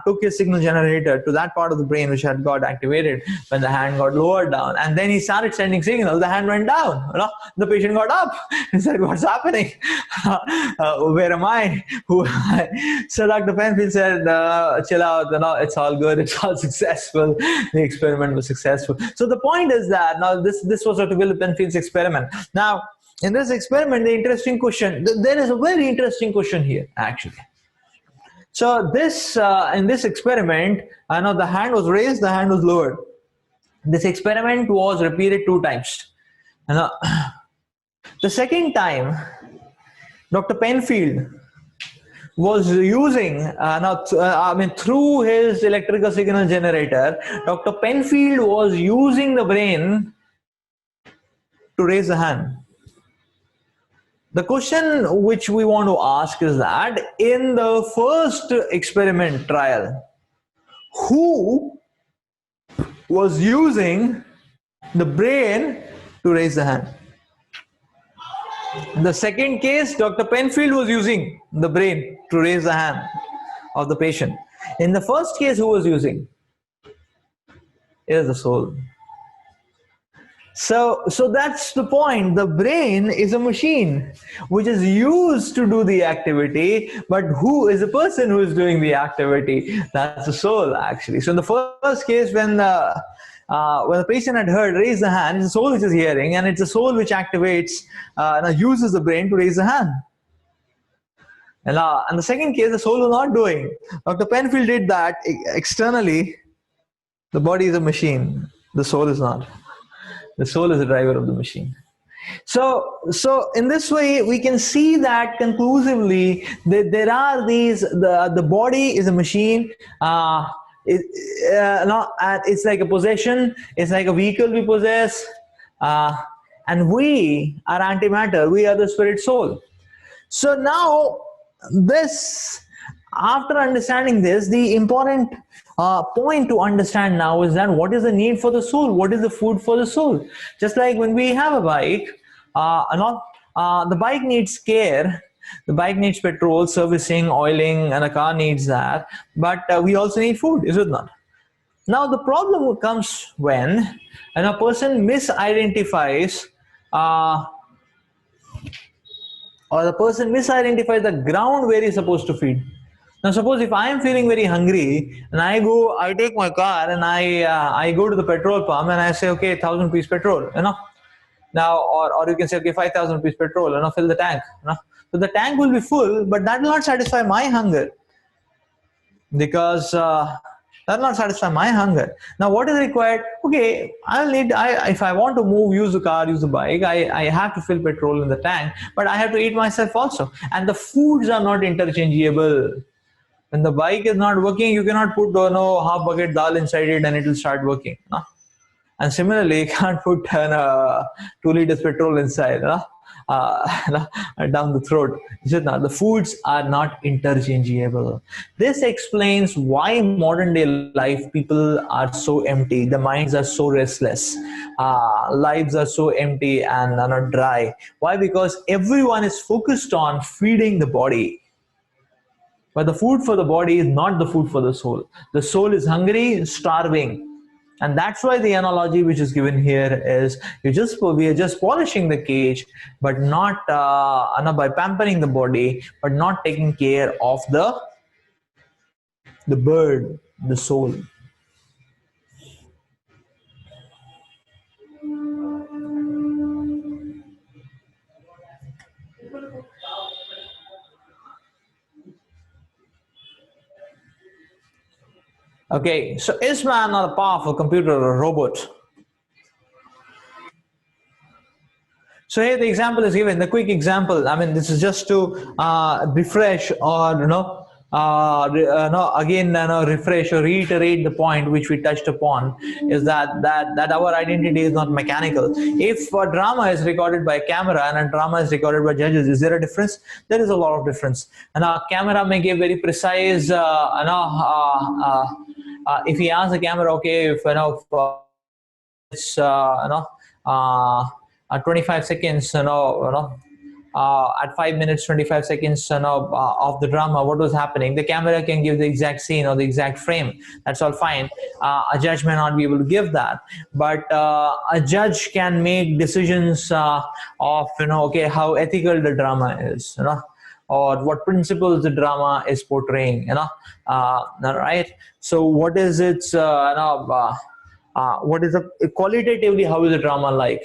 took his signal generator to that part of the brain which had got activated when the hand got lowered down. And then he started sending signals, the hand went down. The patient got up. He said, what's happening? Where am I? Who am I? So Dr. Penfield said, chill out, it's all good, it's all successful. The experiment was successful. So the point is that, now this was Dr. Wilder Penfield's experiment. Now, in this experiment, the interesting question, there is a very interesting question here, actually. So this, in this experiment, the hand was raised, the hand was lowered. This experiment was repeated 2 times. The second time, Dr. Penfield was using, through his electrical signal generator, Dr. Penfield was using the brain to raise a hand. The question which we want to ask is that in the first experiment trial, who was using the brain to raise the hand? In the second case, Dr. Penfield was using the brain to raise the hand of the patient. In the first case, who was using? It is the soul. So that's the point. The brain is a machine which is used to do the activity, but who is the person who is doing the activity? That's the soul, actually. So in the first case, when the patient had heard raise the hand, it's the soul which is hearing, and it's the soul which activates and uses the brain to raise the hand. And the second case, the soul was not doing. Dr. Penfield did that externally. The body is a machine. The soul is not. The soul is the driver of the machine. So in this way, we can see that conclusively that there are these, the body is a machine. It's like a possession. It's like a vehicle we possess. And we are antimatter. We are the spirit soul. So now this, after understanding this, the important point to understand now is that what is the need for the soul? What is the food for the soul? Just like when we have a bike, the bike needs care. The bike needs petrol, servicing, oiling, and a car needs that. But we also need food, is it not? Now the problem comes when a person misidentifies or the person misidentifies the ground where he's supposed to feed. Now, suppose if I am feeling very hungry and I take my car and I go to the petrol pump and I say, okay, 1,000 rupees petrol, Now, or you can say, okay, 5,000 rupees petrol, fill the tank, So the tank will be full, but that will not satisfy my hunger because that will not satisfy my hunger. Now, what is required? Okay, if I want to use the car, use the bike, I have to fill petrol in the tank, but I have to eat myself also. And the foods are not interchangeable. When the bike is not working, you cannot put half bucket dal inside it and it will start working. And similarly, you can't put 2 liters petrol inside down the throat. The foods are not interchangeable. This explains why modern day life people are so empty. The minds are so restless. Lives are so empty and not dry. Why? Because everyone is focused on feeding the body. But the food for the body is not the food for the soul. The soul is hungry, starving. And that's why the analogy which is given here is we are just polishing the cage, but not by pampering the body, but not taking care of the bird, the soul. Okay, so is man not a powerful computer or a robot? So here the example is given, the quick example. I mean, this is just to refresh or refresh or reiterate the point which we touched upon, is that our identity is not mechanical. If a drama is recorded by a camera and a drama is recorded by judges, is there a difference? There is a lot of difference. And a camera may give very precise, if he asks the camera, okay, if it's 25 seconds, at 5 minutes 25 seconds of the drama, what was happening, the camera can give the exact scene or the exact frame. That's all fine. A judge may not be able to give that, but a judge can make decisions of okay, how ethical the drama is, or what principles the drama is portraying, right? So what is its what is qualitatively, how is the drama like?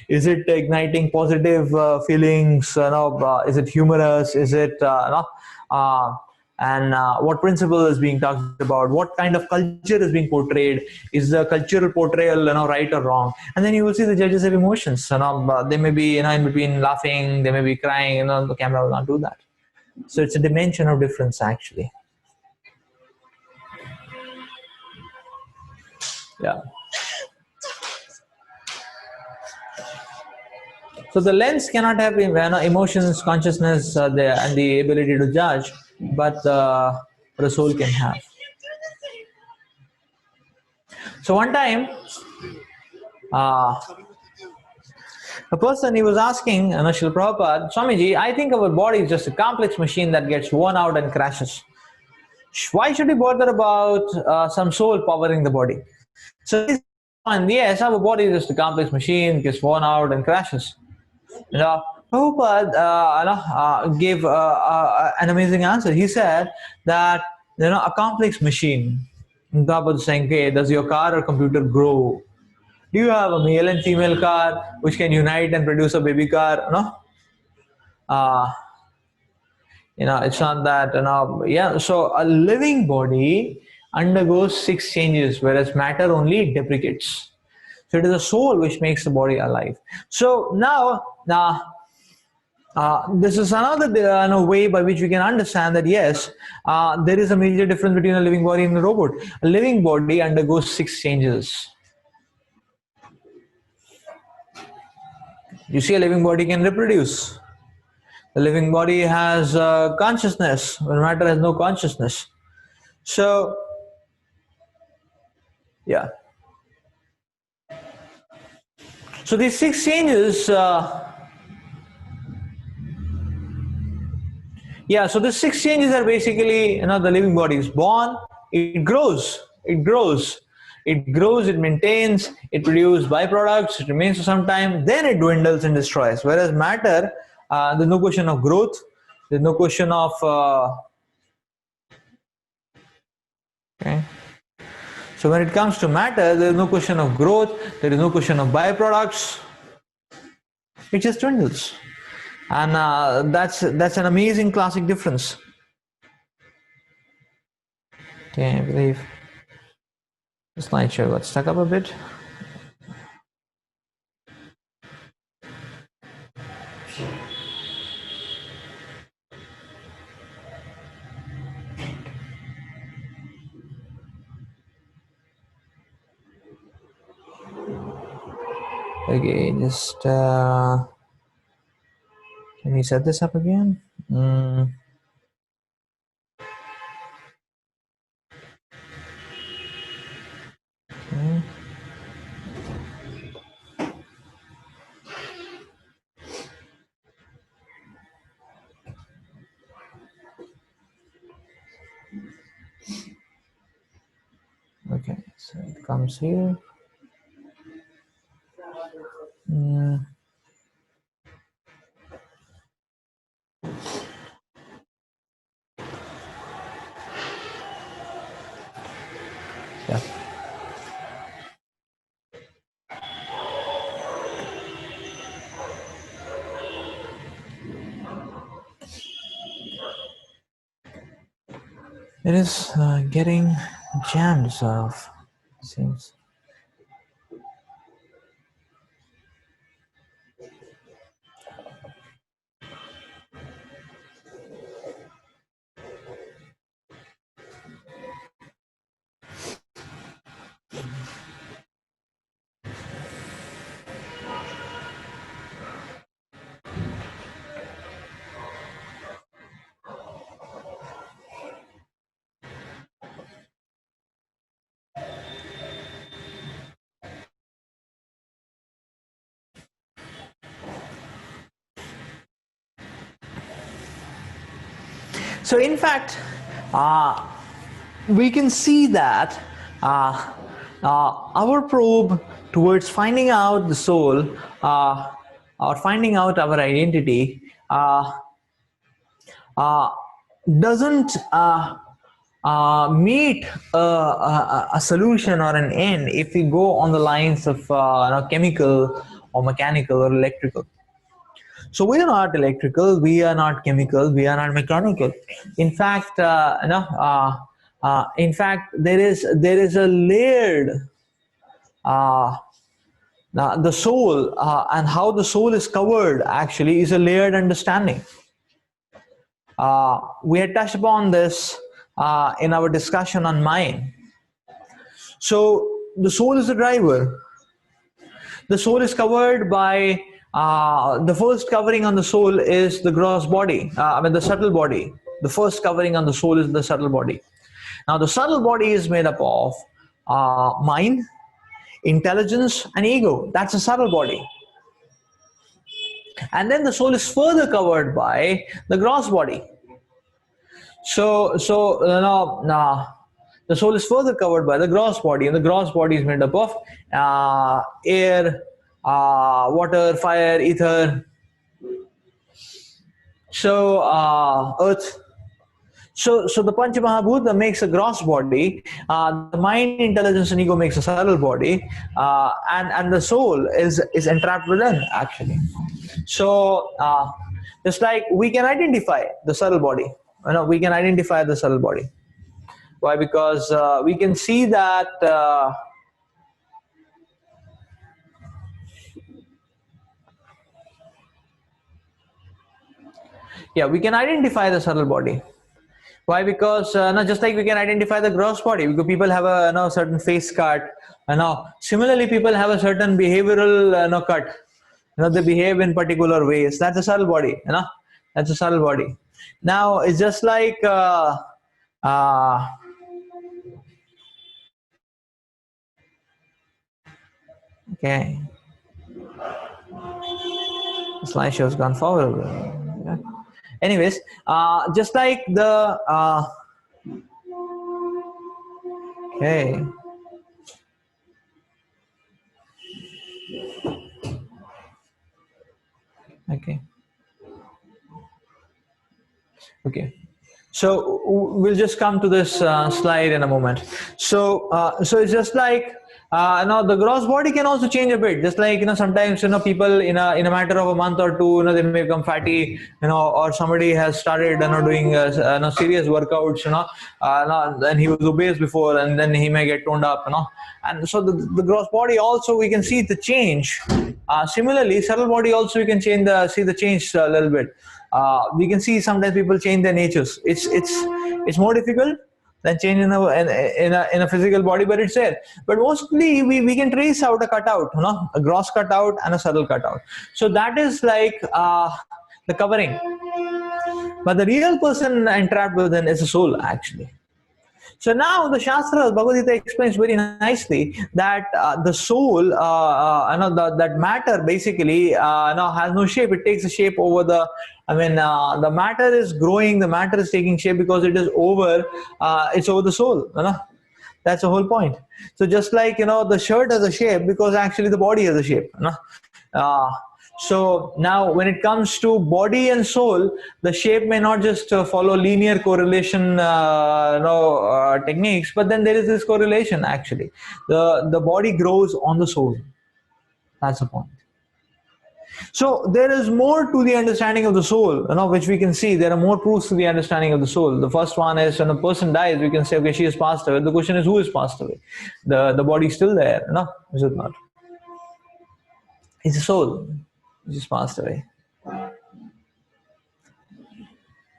Is it igniting positive feelings? Is it humorous? Is it what principle is being talked about? What kind of culture is being portrayed? Is the cultural portrayal right or wrong? And then you will see the judges have emotions. They may be in between laughing, they may be crying. The camera will not do that. So it's a dimension of difference, actually. Yeah. So the lens cannot have emotions, consciousness, and the ability to judge, but the soul can have. So one time, uh, a person, he was asking Srila Prabhupada, Swamiji, I think our body is just a complex machine that gets worn out and crashes. Why should we bother about some soul powering the body? So this, and yes, our body is just a complex machine, gets worn out and crashes. You know, Prabhupada gave an amazing answer. He said that a complex machine. Prabhupada was saying, okay, does your car or computer grow? Do you have a male and female car which can unite and produce a baby car? No. Uh, it's not that. Yeah. So a living body undergoes 6 changes, whereas matter only deprecates. So it is the soul which makes the body alive. So now, this is another way by which we can understand that yes, there is a major difference between a living body and a robot. A living body undergoes 6 changes. You see, a living body can reproduce. The living body has consciousness, but matter has no consciousness. So, yeah. So these 6 changes. Yeah, so the 6 changes are basically, the living body is born, it grows, it maintains, it produces byproducts, it remains for some time, then it dwindles and destroys. Whereas matter, there's no question of growth, there's no question of, okay. So when it comes to matter, there is no question of growth, there is no question of byproducts, it just dwindles. And that's an amazing classic difference. Okay, I believe the slideshow got stuck up a bit. Okay, just can we set this up again? Okay. Okay, so it comes here. Yeah. It is getting jammed, sort of, seems. So in fact, we can see that our probe towards finding out the soul or finding out our identity doesn't meet a solution or an end if we go on the lines of chemical or mechanical or electrical. So we are not electrical, we are not chemical, we are not mechanical. In fact, there is a layered the soul and how the soul is covered actually is a layered understanding. We had touched upon this in our discussion on mind. So the soul is the driver. The soul is covered by the first covering on the soul is the gross body. I mean, the subtle body. The first covering on the soul is the subtle body. Now, the subtle body is made up of mind, intelligence, and ego. That's a subtle body. And then the soul is further covered by the gross body. The soul is further covered by the gross body, and the gross body is made up of air, water, fire, ether, earth. So the Pancha Mahabhuta makes a gross body, the mind, intelligence, and ego makes a subtle body, and the soul is entrapped within, actually. So just like we can identify the subtle body, we can identify the subtle body. Why? Because we can see that we can identify the subtle body. Why? Because just like we can identify the gross body, because people have a certain face cut, similarly people have a certain behavioral cut. They behave in particular ways. That's a subtle body. That's a subtle body. Now it's just like okay, the slideshow's gone forward. Yeah. Anyways, just like the okay. Okay. So we'll just come to this slide in a moment. So it's just like now the gross body can also change a bit. Just like sometimes people in a matter of a month or two, they may become fatty, or somebody has started doing serious workouts, and he was obese before, and then he may get toned up, and so the gross body also we can see the change. Similarly, subtle body also we can see the change a little bit. We can see sometimes people change their natures. It's more difficult than change in a physical body, but it's there. But mostly we can trace out a cutout, a gross cutout and a subtle cutout. So that is like the covering. But the real person entrapped within is the soul, actually. So now the Shastras, Bhagavad Gita explains very nicely that the soul, that matter basically has no shape. It takes a shape over the matter is growing, the matter is taking shape because it is over, it's over the soul. That's the whole point. So just like, the shirt has a shape because actually the body has a shape. So now when it comes to body and soul, the shape may not just follow linear correlation techniques, but then there is this correlation actually. The body grows on the soul. That's the point. So there is more to the understanding of the soul, which we can see. There are more proofs to the understanding of the soul. The first one is when a person dies, we can say, okay, she has passed away. The question is, who has passed away? The body is still there, is it not? It's the soul which has passed away.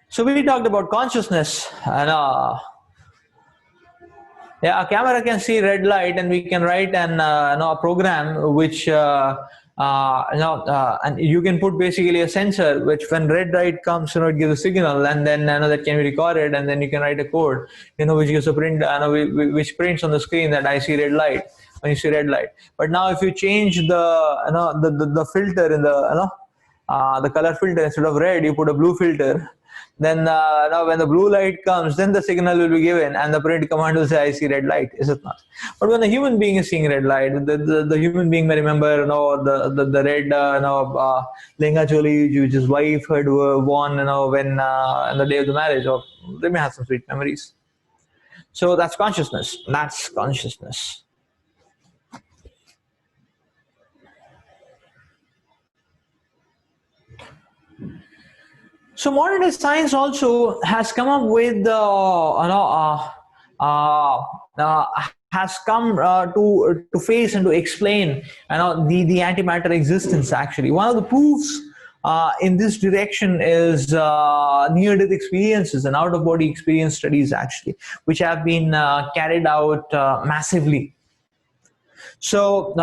So we talked about consciousness, and a camera can see red light, and we can write a program which and you can put basically a sensor which when red light comes, it gives a signal, and then that can be recorded, and then you can write a code, which gives a print, which prints on the screen that I see red light when you see red light. But now if you change the filter in the color filter, instead of red you put a blue filter, then now when the blue light comes, then the signal will be given and the print command will say I see red light, is it not? But when a human being is seeing red light, the human being may remember the red Lenga Choli which his wife had worn when on the day of the marriage, or they may have some sweet memories. So that's consciousness. That's consciousness. So modern day science also has come up with has come to face and to explain the antimatter existence. Actually, one of the proofs in this direction is near-death experiences and out-of-body experience studies, actually, which have been carried out massively. So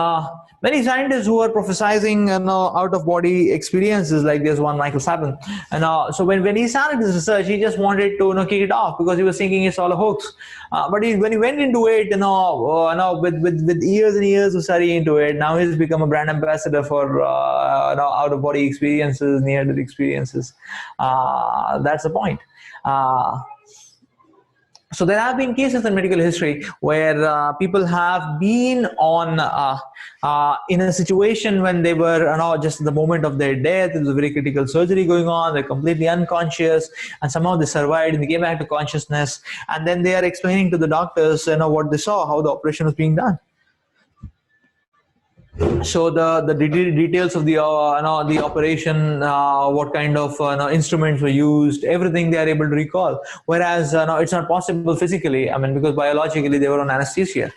many scientists who are prophesizing out of body experiences, like this one Michael Sabin, and so when he started his research, he just wanted to kick it off because he was thinking it's all a hoax. But when he went into it, with years and years of study into it, now he's become a brand ambassador for out of body experiences, near death experiences. That's the point. Uh, so there have been cases in medical history where people have been on in a situation when they were just at the moment of their death. It was a very critical surgery going on, they're completely unconscious, and somehow they survived and they came back to consciousness, and then they are explaining to the doctors what they saw, how the operation was being done. So the details of the the operation, what kind of instruments were used, everything they are able to recall. Whereas no, it's not possible physically. I mean, because biologically they were on anesthesia.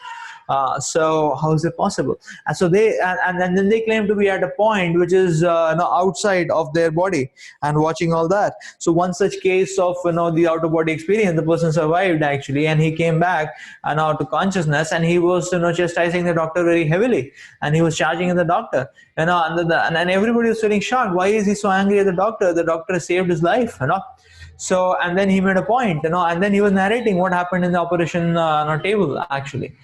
So how is it possible? And so and then they claim to be at a point which is outside of their body and watching all that. So one such case of the outer body experience, the person survived actually, and he came back to consciousness, and he was chastising the doctor very heavily, and he was charging the doctor, and everybody was feeling shocked. Why is he so angry at the doctor? The doctor saved his life. So, and then he made a point, and then he was narrating what happened in the operation table actually,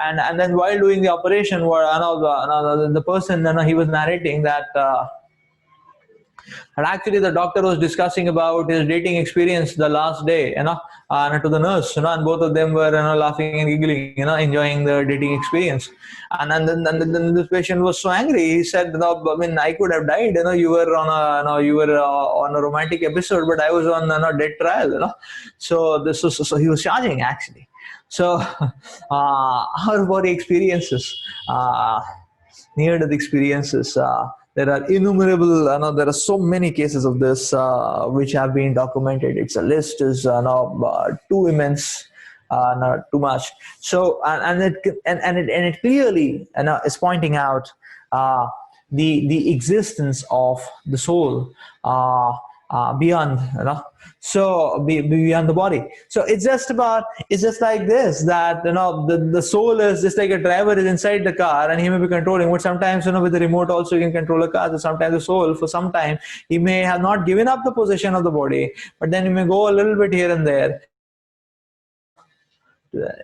and then while doing the operation, the person, he was narrating that. And actually, the doctor was discussing about his dating experience the last day, to the nurse, and both of them were, laughing and giggling, enjoying the dating experience. And then this patient was so angry. He said, "No, I mean, I could have died. You were on a, you were on a romantic episode, but I was on a death trial. So this was, so he was charging actually. So our body experiences. Near-death experiences. There are innumerable, there are so many cases of this which have been documented. It's a list is too immense, not too much. So and it clearly is pointing out the existence of the soul beyond so beyond the body. So it's just like this, that the soul is just like a driver is inside the car and he may be controlling, but sometimes with the remote also you can control a car. So sometimes the soul, for some time, he may have not given up the possession of the body, but then he may go a little bit here and there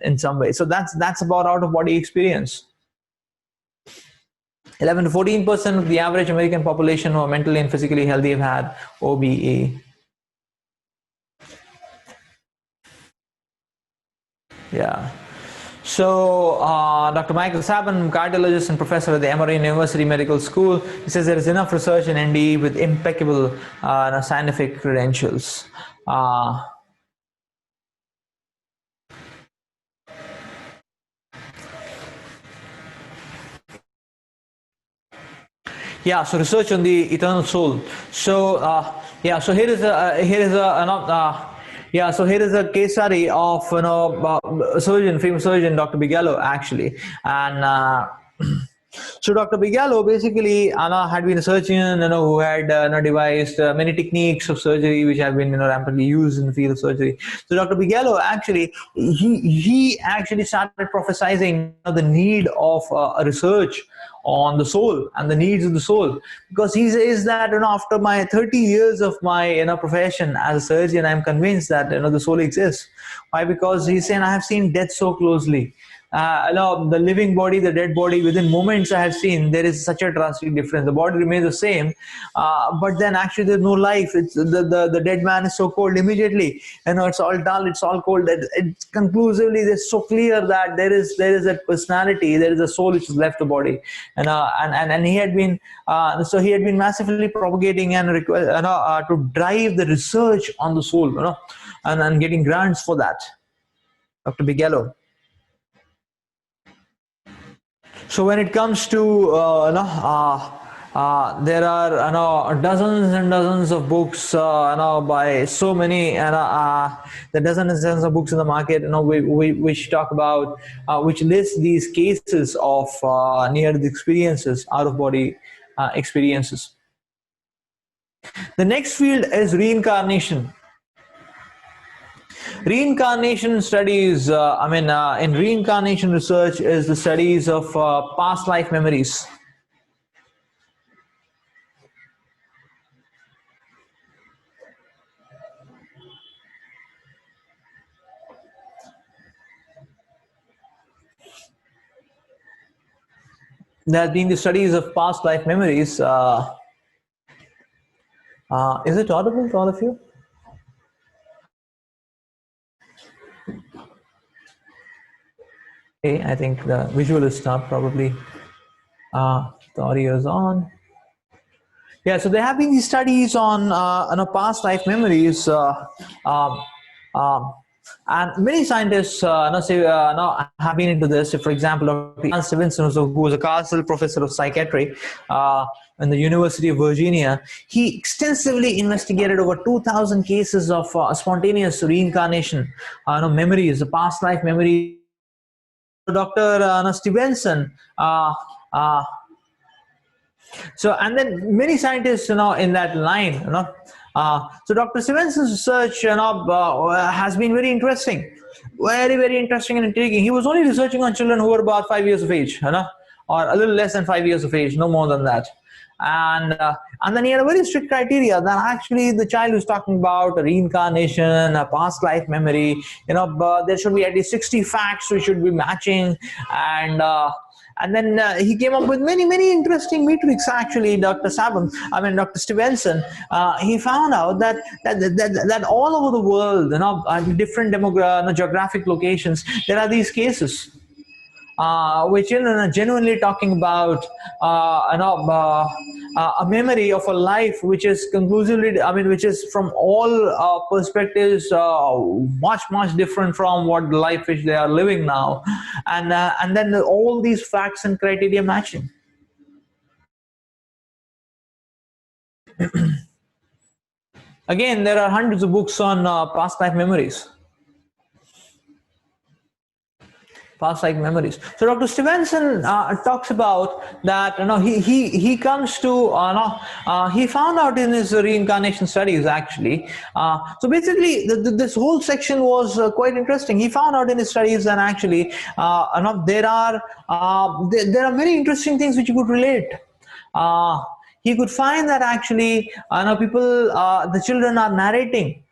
in some way. So that's about out of body experience. 11 to 14% of the average American population who are mentally and physically healthy have had OBE. Yeah. So Dr. Michael Sabin, cardiologist and professor at the Emory University Medical School, he says there is enough research in NDE with impeccable scientific credentials. Yeah, so research on the eternal soul. So yeah, so here is a case study of a surgeon, famous surgeon, Dr. Bigelow, actually, and. So Dr. Bigelow basically had been a surgeon who had devised many techniques of surgery which have been rampantly used in the field of surgery. So Dr. Bigelow actually he actually started prophesizing the need of a research on the soul and the needs of the soul, because he says that after my 30 years of my profession as a surgeon, I'm convinced that the soul exists. Why? Because he's saying I have seen death so closely. The living body, the dead body, within moments I have seen there is such a drastic difference. The body remains the same, but then actually there's no life. It's the dead man is so cold immediately. It's all dull, it's all cold. It's conclusively, it's so clear that there is a personality, there is a soul which has left the body, and he had been so he had been massively propagating and to drive the research on the soul, and getting grants for that. Dr. Bigelow. So when it comes to there are dozens and dozens of books by so many the dozens and dozens of books in the market which talk about which list these cases of near-death experiences, out-of-body experiences. The next field is reincarnation. Reincarnation studies, in reincarnation research is the studies of past life memories. There have been the studies of past life memories. Is it audible to all of you? Okay, I think the visual is not probably. The audio is on. Yeah, so there have been these studies on past life memories, um, um, and many scientists have been into this. For example, Dr. Stevenson, who was a Castle professor of psychiatry in the University of Virginia, he extensively investigated over 2,000 cases of spontaneous reincarnation, memories, the past life memories. Dr. Stevenson. So, and then many scientists, in that line, so Dr. Stevenson's research, has been very interesting, very, very interesting and intriguing. He was only researching on children who were about 5 years of age, or a little less than 5 years of age, no more than that. And then he had a very strict criteria that actually the child who's talking about a reincarnation, a past life memory, there should be at least 60 facts we should be matching, and then he came up with many, many interesting metrics. Actually, Dr. Stevenson, he found out that all over the world, different geographic locations, there are these cases, which are genuinely talking about a memory of a life which is conclusively, which is from all perspectives much, much different from what the life which they are living now, and then all these facts and criteria matching. Again, there are hundreds of books on past life memories. Past life memories. So Dr. Stevenson talks about that. He comes to he found out in his reincarnation studies actually. So basically, this whole section was quite interesting. He found out in his studies that actually there are many interesting things which you could relate. He could find that actually, people, the children are narrating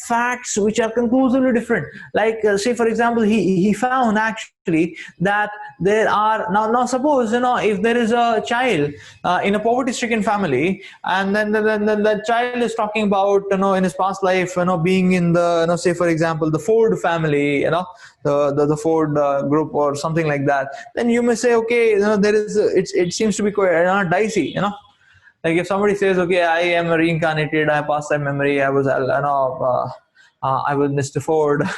facts which are conclusively different. Like, say for example, he found actually that there are now suppose if there is a child in a poverty-stricken family, and then the child is talking about in his past life being in the say for example the Ford family, the Ford group or something like that, then you may say, okay, there is it seems to be quite dicey, like if somebody says, okay, I am reincarnated, I have past time memory, I was I was Mr. Ford.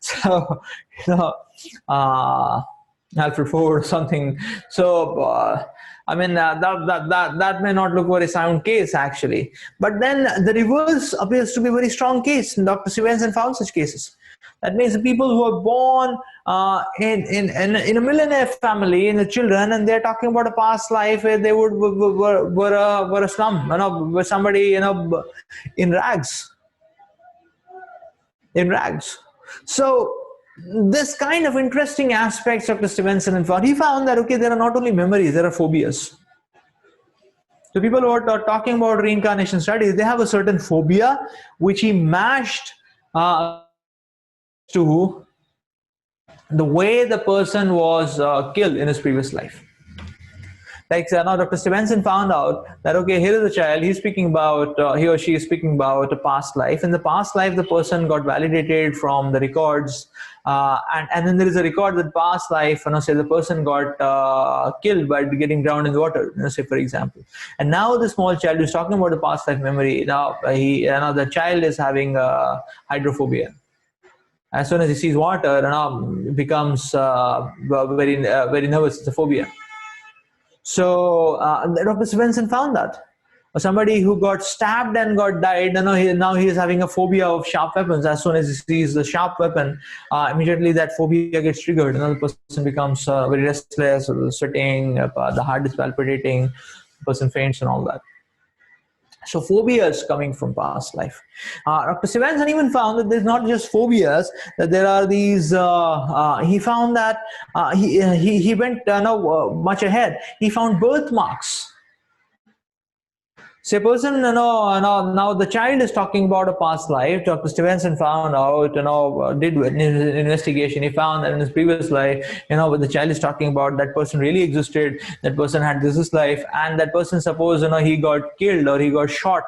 So Alfred Ford or something. So that may not look very sound case actually, but then the reverse appears to be a very strong case, and Dr. Stevenson found such cases. That means the people who are born in a millionaire family, in the children, and they're talking about a past life where they were a slum, were somebody in rags. So this kind of interesting aspects Dr. Stevenson found. He found that okay, there are not only memories, there are phobias. The people who are talking about reincarnation studies, they have a certain phobia which he matched to the way the person was killed in his previous life. Like now Dr. Stevenson found out that okay, here is a child, he's speaking about, he or she is speaking about a past life. In the past life, the person got validated from the records, and then there is a record that past life, say the person got killed by getting drowned in the water, say for example. And now the small child who's talking about the past life memory, now the child is having hydrophobia. As soon as he sees water, becomes very nervous. It's a phobia. So Dr. Stevenson found that somebody who got stabbed and got died, now he is having a phobia of sharp weapons. As soon as he sees the sharp weapon, immediately that phobia gets triggered. The person becomes very restless, sweating, the heart is palpitating, the person faints and all that. So phobias coming from past life. Dr. Stevenson even found that there's not just phobias, that there are these. He found that he went no, much ahead. He found birthmarks. So a person, now the child is talking about a past life. Dr. Stevenson found out, did an investigation. He found that in his previous life, when the child is talking about, that person really existed. That person had this life, and that person, suppose, he got killed or he got shot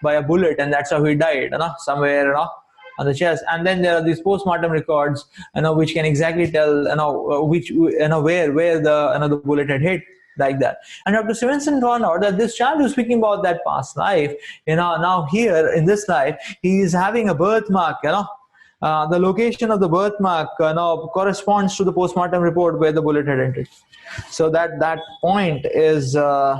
by a bullet, and that's how he died, somewhere, on the chest. And then there are these post-mortem records, which can exactly tell, which, where the bullet had hit, like that. And Dr. Stevenson found out that this child who's speaking about that past life, now here in this life, he is having a birthmark, the location of the birthmark corresponds to the postmortem report where the bullet had entered. So that point is yeah.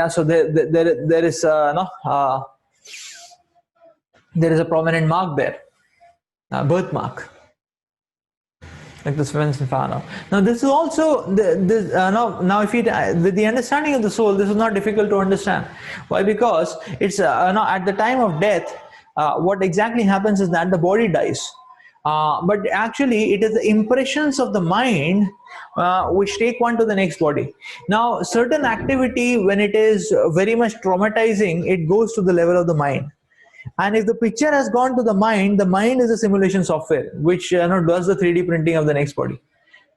So there is there is a prominent mark there, birthmark. Like the Svensson found out. Now, this is also now if you the understanding of the soul, this is not difficult to understand. Why? Because it's at the time of death, what exactly happens is that the body dies, but actually it is the impressions of the mind which take one to the next body. Now, certain activity, when it is very much traumatizing, it goes to the level of the mind. And if the picture has gone to the mind is a simulation software which does the 3D printing of the next body.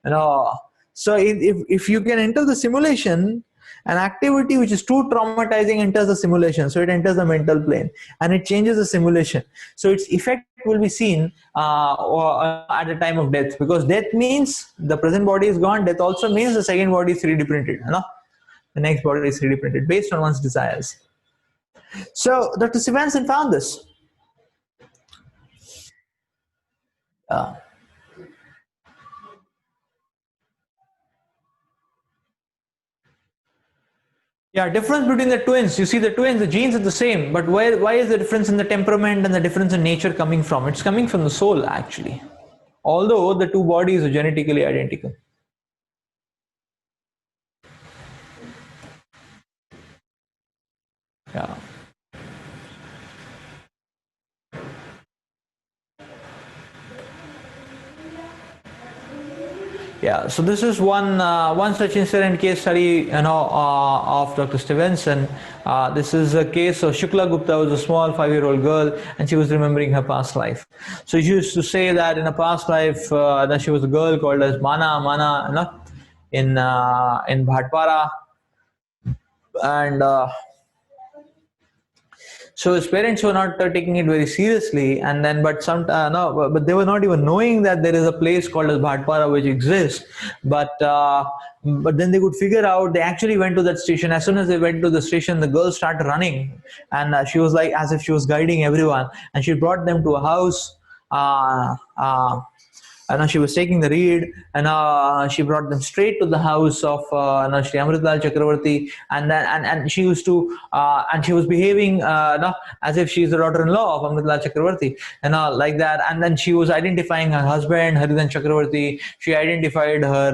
So if you can enter the simulation, an activity which is too traumatizing enters the simulation, so it enters the mental plane and it changes the simulation. So its effect will be seen at the time of death, because death means the present body is gone. Death also means the second body is 3D printed. The next body is 3D printed based on one's desires. So Dr. Stevenson found this. Yeah, difference between the twins. You see, the twins, the genes are the same, but why is the difference in the temperament and the difference in nature coming from? It's coming from the soul, actually. Although the two bodies are genetically identical. Yeah. Yeah, so this is one such incident case study, of Dr. Stevenson. This is a case of Shukla Gupta, was a small 5-year-old girl, and she was remembering her past life. So she used to say that in a past life that she was a girl called as Mana, in Bhatpara, and so his parents were not taking it very seriously, and then but they were not even knowing that there is a place called as Bhatpara which exists. But then they could figure out. They actually went to that station. As soon as they went to the station, the girl started running, and she was like as if she was guiding everyone, and she brought them to a house. And she was taking the reed, and she brought them straight to the house of Shri Amritlal Chakravarti, and then and she used to and she was behaving as if she's the daughter-in-law of Amritlal Chakravarti, like that. And then she was identifying her husband, Haridan Chakravarti. She identified her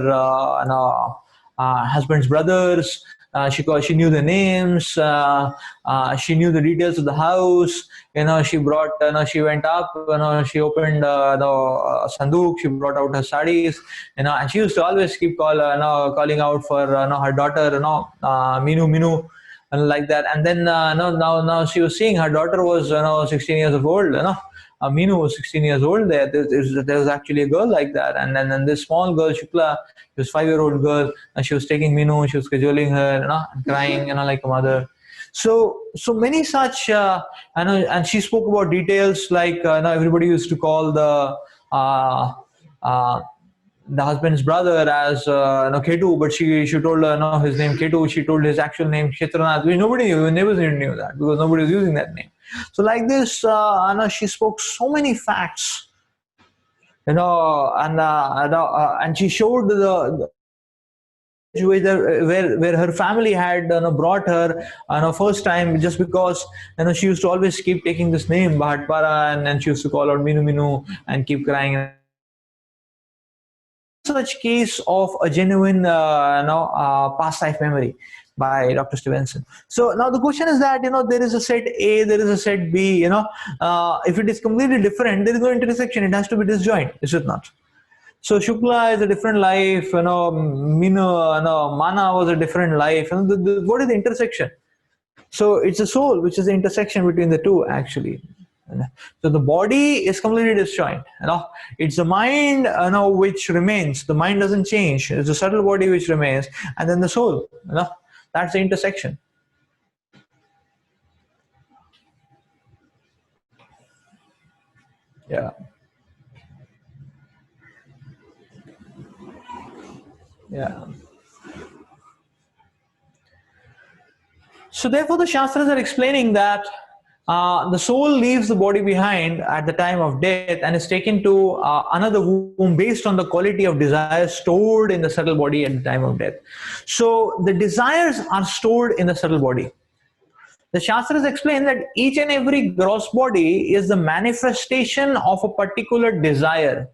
husband's brothers. She knew the names. She knew the details of the house. She brought. She went up. She opened the sanduk. She brought out her sarees. And she used to always keep calling out for her daughter. Minu, and like that. And then now she was seeing her daughter was 16 years of old. Minu was 16 years old. There was actually a girl like that, and then this small girl Shukla, she was 5-year-old girl, and she was taking Minu, she was cajoling her, and crying, like a mother. So many such, and she spoke about details like everybody used to call the husband's brother as Ketu, but she told his name Ketu. She told his actual name Kshetranath, which nobody knew. Never knew that because nobody was using that name. So like this, she spoke so many facts, and she showed the where her family had brought her first time, just because she used to always keep taking this name Bhatpara, and then she used to call out Minu and keep crying. such case of a genuine past life memory by Dr. Stevenson. So now the question is that, there is a set A, there is a set B. If it is completely different, there is no intersection. It has to be disjoint, is it not? So Shukla is a different life, Mana was a different life. What is the intersection? So it's the soul, which is the intersection between the two, actually. So the body is completely disjoint. It's the mind, which remains. The mind doesn't change. It's the subtle body which remains, and then the soul. That's the intersection. Yeah. Yeah. So therefore, the Shastras are explaining that the soul leaves the body behind at the time of death and is taken to another womb based on the quality of desires stored in the subtle body at the time of death. So the desires are stored in the subtle body. The Shastras explain that each and every gross body is the manifestation of a particular desire.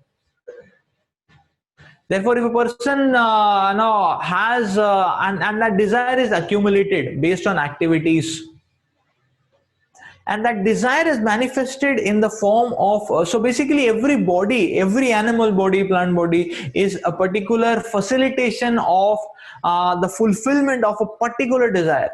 Therefore, if a person has and that desire is accumulated based on activities, and that desire is manifested in the form of so basically every body, every animal body, plant body is a particular facilitation of the fulfillment of a particular desire.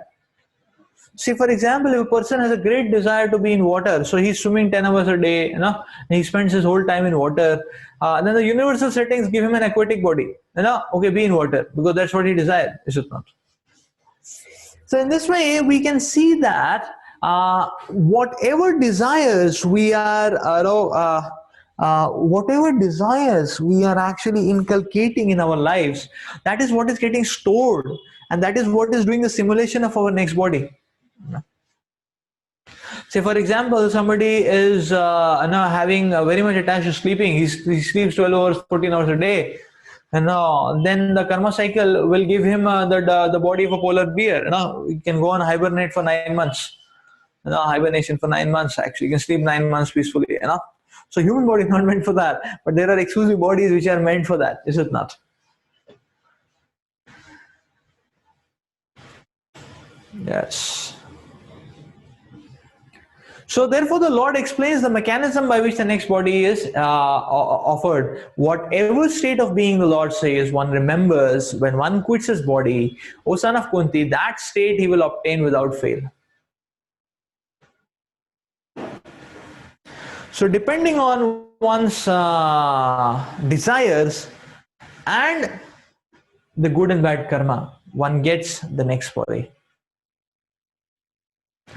See, for example, if a person has a great desire to be in water, so he's swimming 10 hours a day, and he spends his whole time in water, then the universal settings give him an aquatic body, okay, be in water, because that's what he desired, is it not? So in this way, we can see that whatever desires we are, actually inculcating in our lives, that is what is getting stored, and that is what is doing the simulation of our next body. Say, for example, somebody is having very much attached to sleeping. He sleeps 12 hours, 14 hours a day. And then the karma cycle will give him the body of a polar bear. He can go on hibernate for 9 months. Hibernation for 9 months. Actually, you can sleep 9 months peacefully. So human body is not meant for that. But there are exclusive bodies which are meant for that. Is it not? Yes. So therefore, the Lord explains the mechanism by which the next body is offered. Whatever state of being the Lord says one remembers when one quits his body, O son of Kunti, that state he will obtain without fail. So depending on one's desires and the good and bad karma, one gets the next body.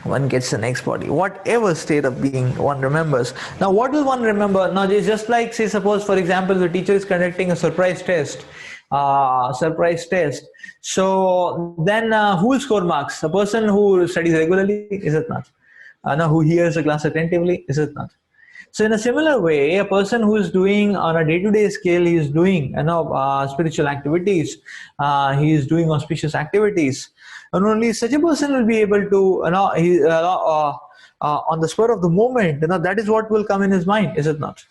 One gets the next body, whatever state of being one remembers. Now, what will one remember? Now, it's just like, say, suppose, for example, the teacher is conducting a surprise test. So then who will score marks? A person who studies regularly, is it not? No, who hears the class attentively, is it not? So in a similar way, a person who is doing on a day-to-day scale, he is doing spiritual activities, he is doing auspicious activities, and only such a person will be able to, on the spur of the moment, that is what will come in his mind, is it not?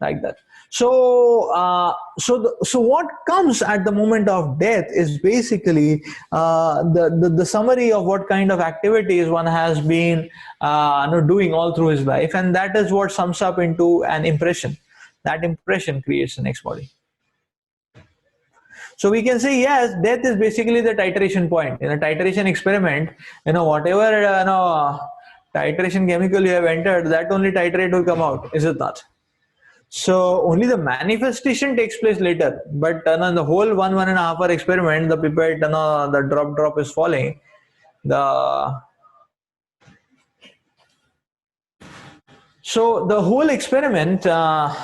Like that. So, so what comes at the moment of death is basically the summary of what kind of activities one has been doing all through his life, and that is what sums up into an impression. That impression creates the next body. So we can say, yes, death is basically the titration point. In a titration experiment, whatever titration chemical you have entered, that only titrate will come out, is it not? So only the manifestation takes place later. But the whole 1.5 hour experiment, the pipette, the drop is falling. So the whole experiment, the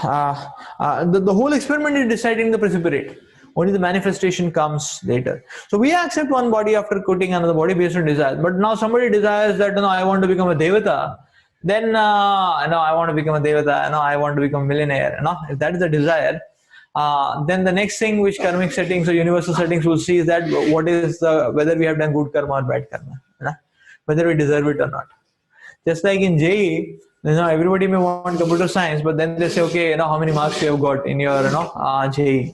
whole experiment is deciding the precipitate. Only the manifestation comes later. So we accept one body after quitting another body based on desire. But now somebody desires that, I want to become a devata. Then I want to become a devata. I want to become a millionaire. If that is the desire, then the next thing which karmic settings or universal settings will see is that what is whether we have done good karma or bad karma, whether we deserve it or not. Just like in JEE, everybody may want computer science, but then they say, okay, how many marks you have got in your, JEE,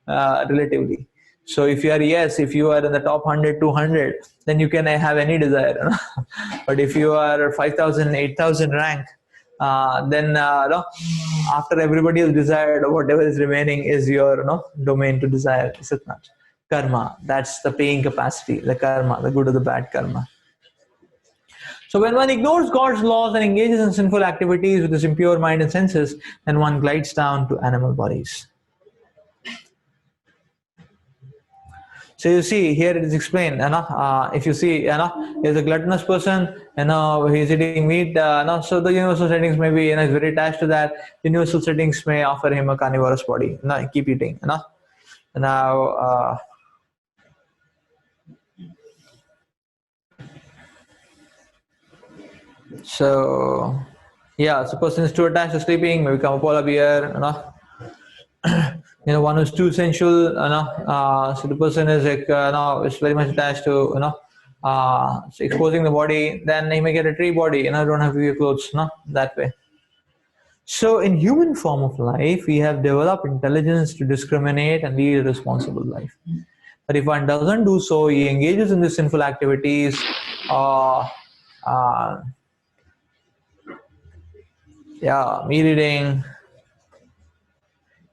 relatively. So if you are, yes, if you are in the top 100, 200, then you can have any desire. But if you are 5,000, 8,000 rank, then after everybody has desired, whatever is remaining is your domain to desire. Is it not? Karma, that's the paying capacity, the karma, the good or the bad karma. So when one ignores God's laws and engages in sinful activities with his impure mind and senses, then one glides down to animal bodies. So you see here it is explained, if you see, there's a gluttonous person, he's eating meat, so the universal settings may be, is very attached to that. Universal settings may offer him a carnivorous body, keep eating, Now, so yeah, so person is too attached to sleeping, may become a polar bear, one who's too sensual, so the person is like, is very much attached to, so exposing the body, then he may get a tree body, don't have to wear clothes, that way. So in human form of life, we have developed intelligence to discriminate and lead a responsible life. But if one doesn't do so, he engages in these sinful activities, meat eating,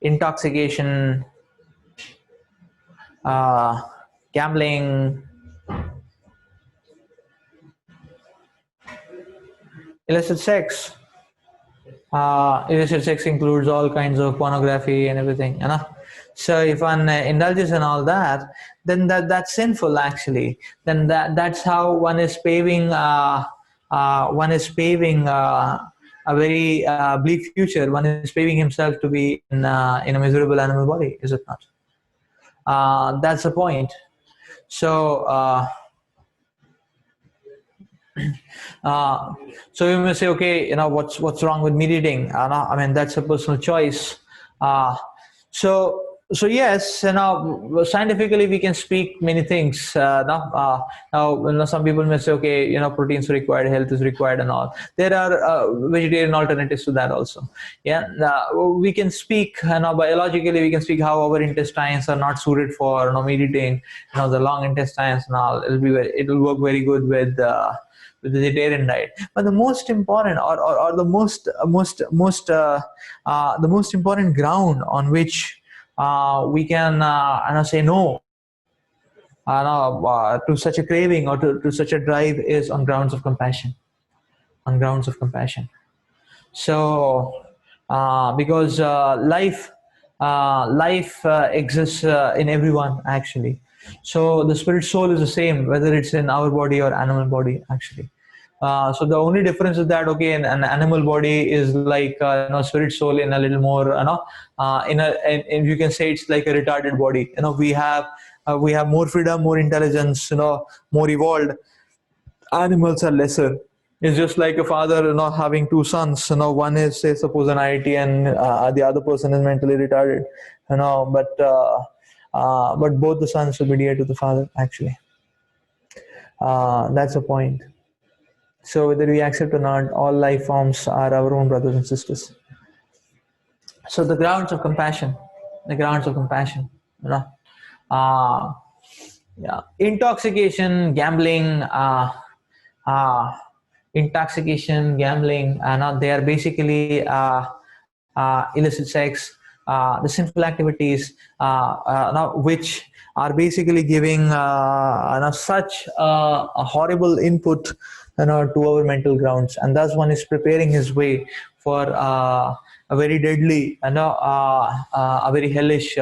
intoxication, gambling, illicit sex. Illicit sex includes all kinds of pornography and everything, So if one indulges in all that, then that's sinful actually. Then that's how one is paving a very bleak future. One is paving himself to be in a miserable animal body, is it not? That's the point. So so you may say, okay, what's wrong with meat eating? I mean, that's a personal choice. So yes, scientifically we can speak many things. Now, some people may say, okay, proteins are required, health is required, and all. There are vegetarian alternatives to that also. Yeah, we can speak. Biologically, we can speak how our intestines are not suited for meat eating. The long intestines and all. It'll work very good with the vegetarian diet. But the most important, or the most important ground on which we can say no to such a craving or to such a drive is on grounds of compassion. On grounds of compassion. So because life exists in everyone actually. So the spirit soul is the same whether it's in our body or animal body actually. So the only difference is that, okay, an animal body is like spirit soul in a little more and you can say it's like a retarded body. We have more freedom, more intelligence, more evolved. Animals are lesser. It's just like a father having two sons. One is, say, suppose an IIT, and the other person is mentally retarded. But both the sons will be dear to the father actually. That's the point. So whether we accept or not, all life forms are our own brothers and sisters. So the grounds of compassion, intoxication, gambling, they are basically illicit sex, the sinful activities, which are basically giving such a horrible input to our mental grounds, and thus one is preparing his way for a very deadly, a very hellish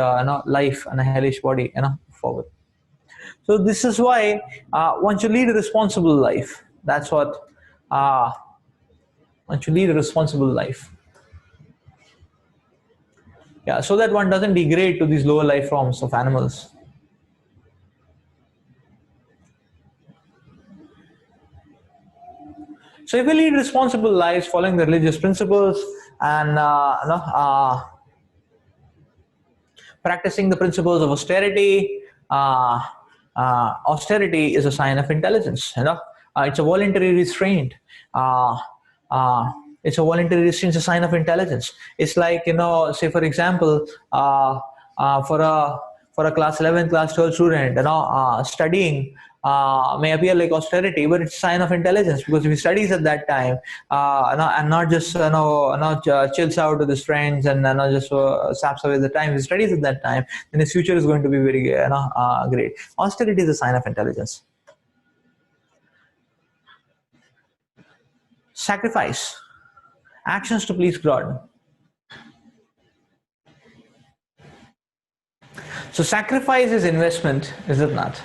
life and a hellish body, forward. So this is why one should lead a responsible life. That's what one should lead a responsible life. Yeah, so that one doesn't degrade to these lower life forms of animals. So if we lead responsible lives following the religious principles and practicing the principles of austerity, austerity is a sign of intelligence. It's a voluntary restraint. Uh, uh, it's a voluntary restraint, it's a sign of intelligence. It's like, say for example, for a class 11, class 12 student, studying may appear like austerity, but it's a sign of intelligence, because if he studies at that time, and not just not chills out with his friends and not just saps away the time, if he studies at that time, then his future is going to be very great. Austerity is a sign of intelligence. Sacrifice, actions to please God. So sacrifice is investment, is it not?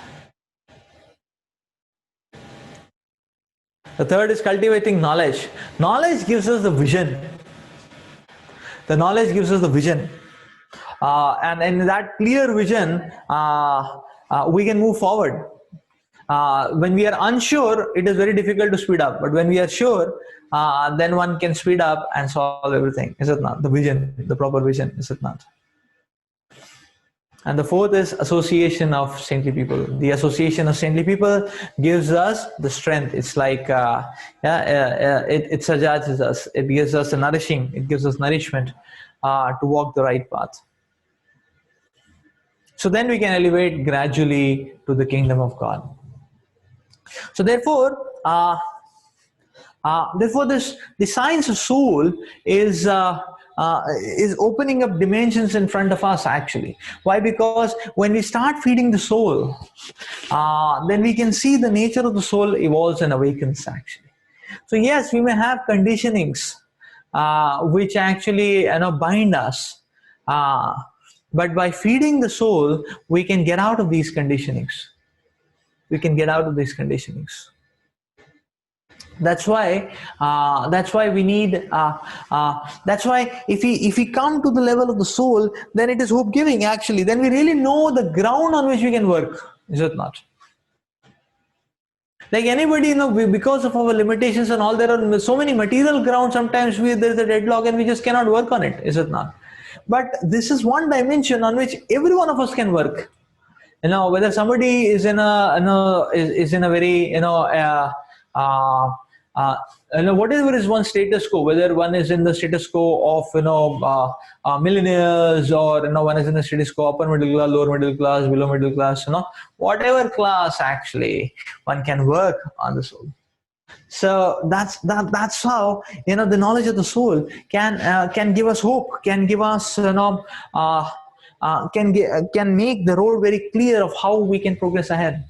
The third is cultivating knowledge. Knowledge gives us the vision. The knowledge gives us the vision. And in that clear vision, we can move forward. When we are unsure, it is very difficult to speed up. But when we are sure, then one can speed up and solve everything. Is it not? The vision, the proper vision, is it not? And the fourth is association of saintly people. The association of saintly people gives us the strength. It's like, it surcharges us. It gives us a nourishing, it gives us nourishment to walk the right path. So then we can elevate gradually to the kingdom of God. So therefore, the science of soul is opening up dimensions in front of us, actually. Why? Because when we start feeding the soul, then we can see the nature of the soul evolves and awakens, actually. So yes, we may have conditionings which actually bind us, but by feeding the soul, we can get out of these conditionings. We can get out of these conditionings. That's why we need. That's why if we come to the level of the soul, then it is hope giving. Actually, then we really know the ground on which we can work. Is it not? Like anybody, because of our limitations and all, there are so many material grounds. Sometimes there's a deadlock and we just cannot work on it. Is it not? But this is one dimension on which every one of us can work. Whether somebody is in a is in a very whatever is one's status quo, whether one is in the status quo of millionaires, or one is in the status quo upper middle class, lower middle class, below middle class, whatever class, actually one can work on the soul. So that's how the knowledge of the soul can give us hope, can give us can make the road very clear of how we can progress ahead.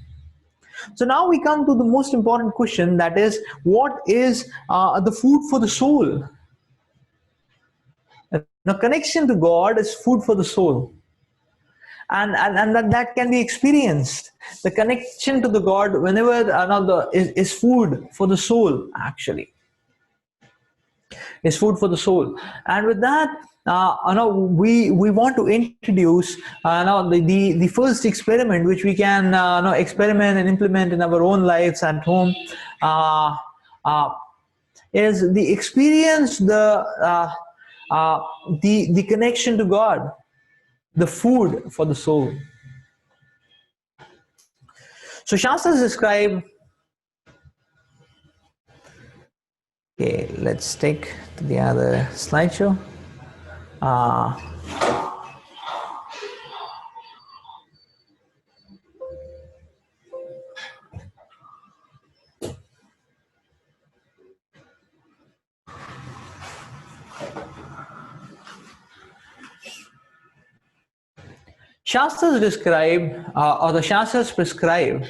So now we come to the most important question, that is, what is the food for the soul? Now, connection to God is food for the soul, and that can be experienced. The connection to the God, whenever is food for the soul, actually. Is food for the soul. And with that, we want to introduce the first experiment which we can experiment and implement in our own lives at home, is the experience the connection to God, the food for the soul. So Shastras describe. Okay, let's take to the other slideshow. Shastras describe, or the Shastras prescribe,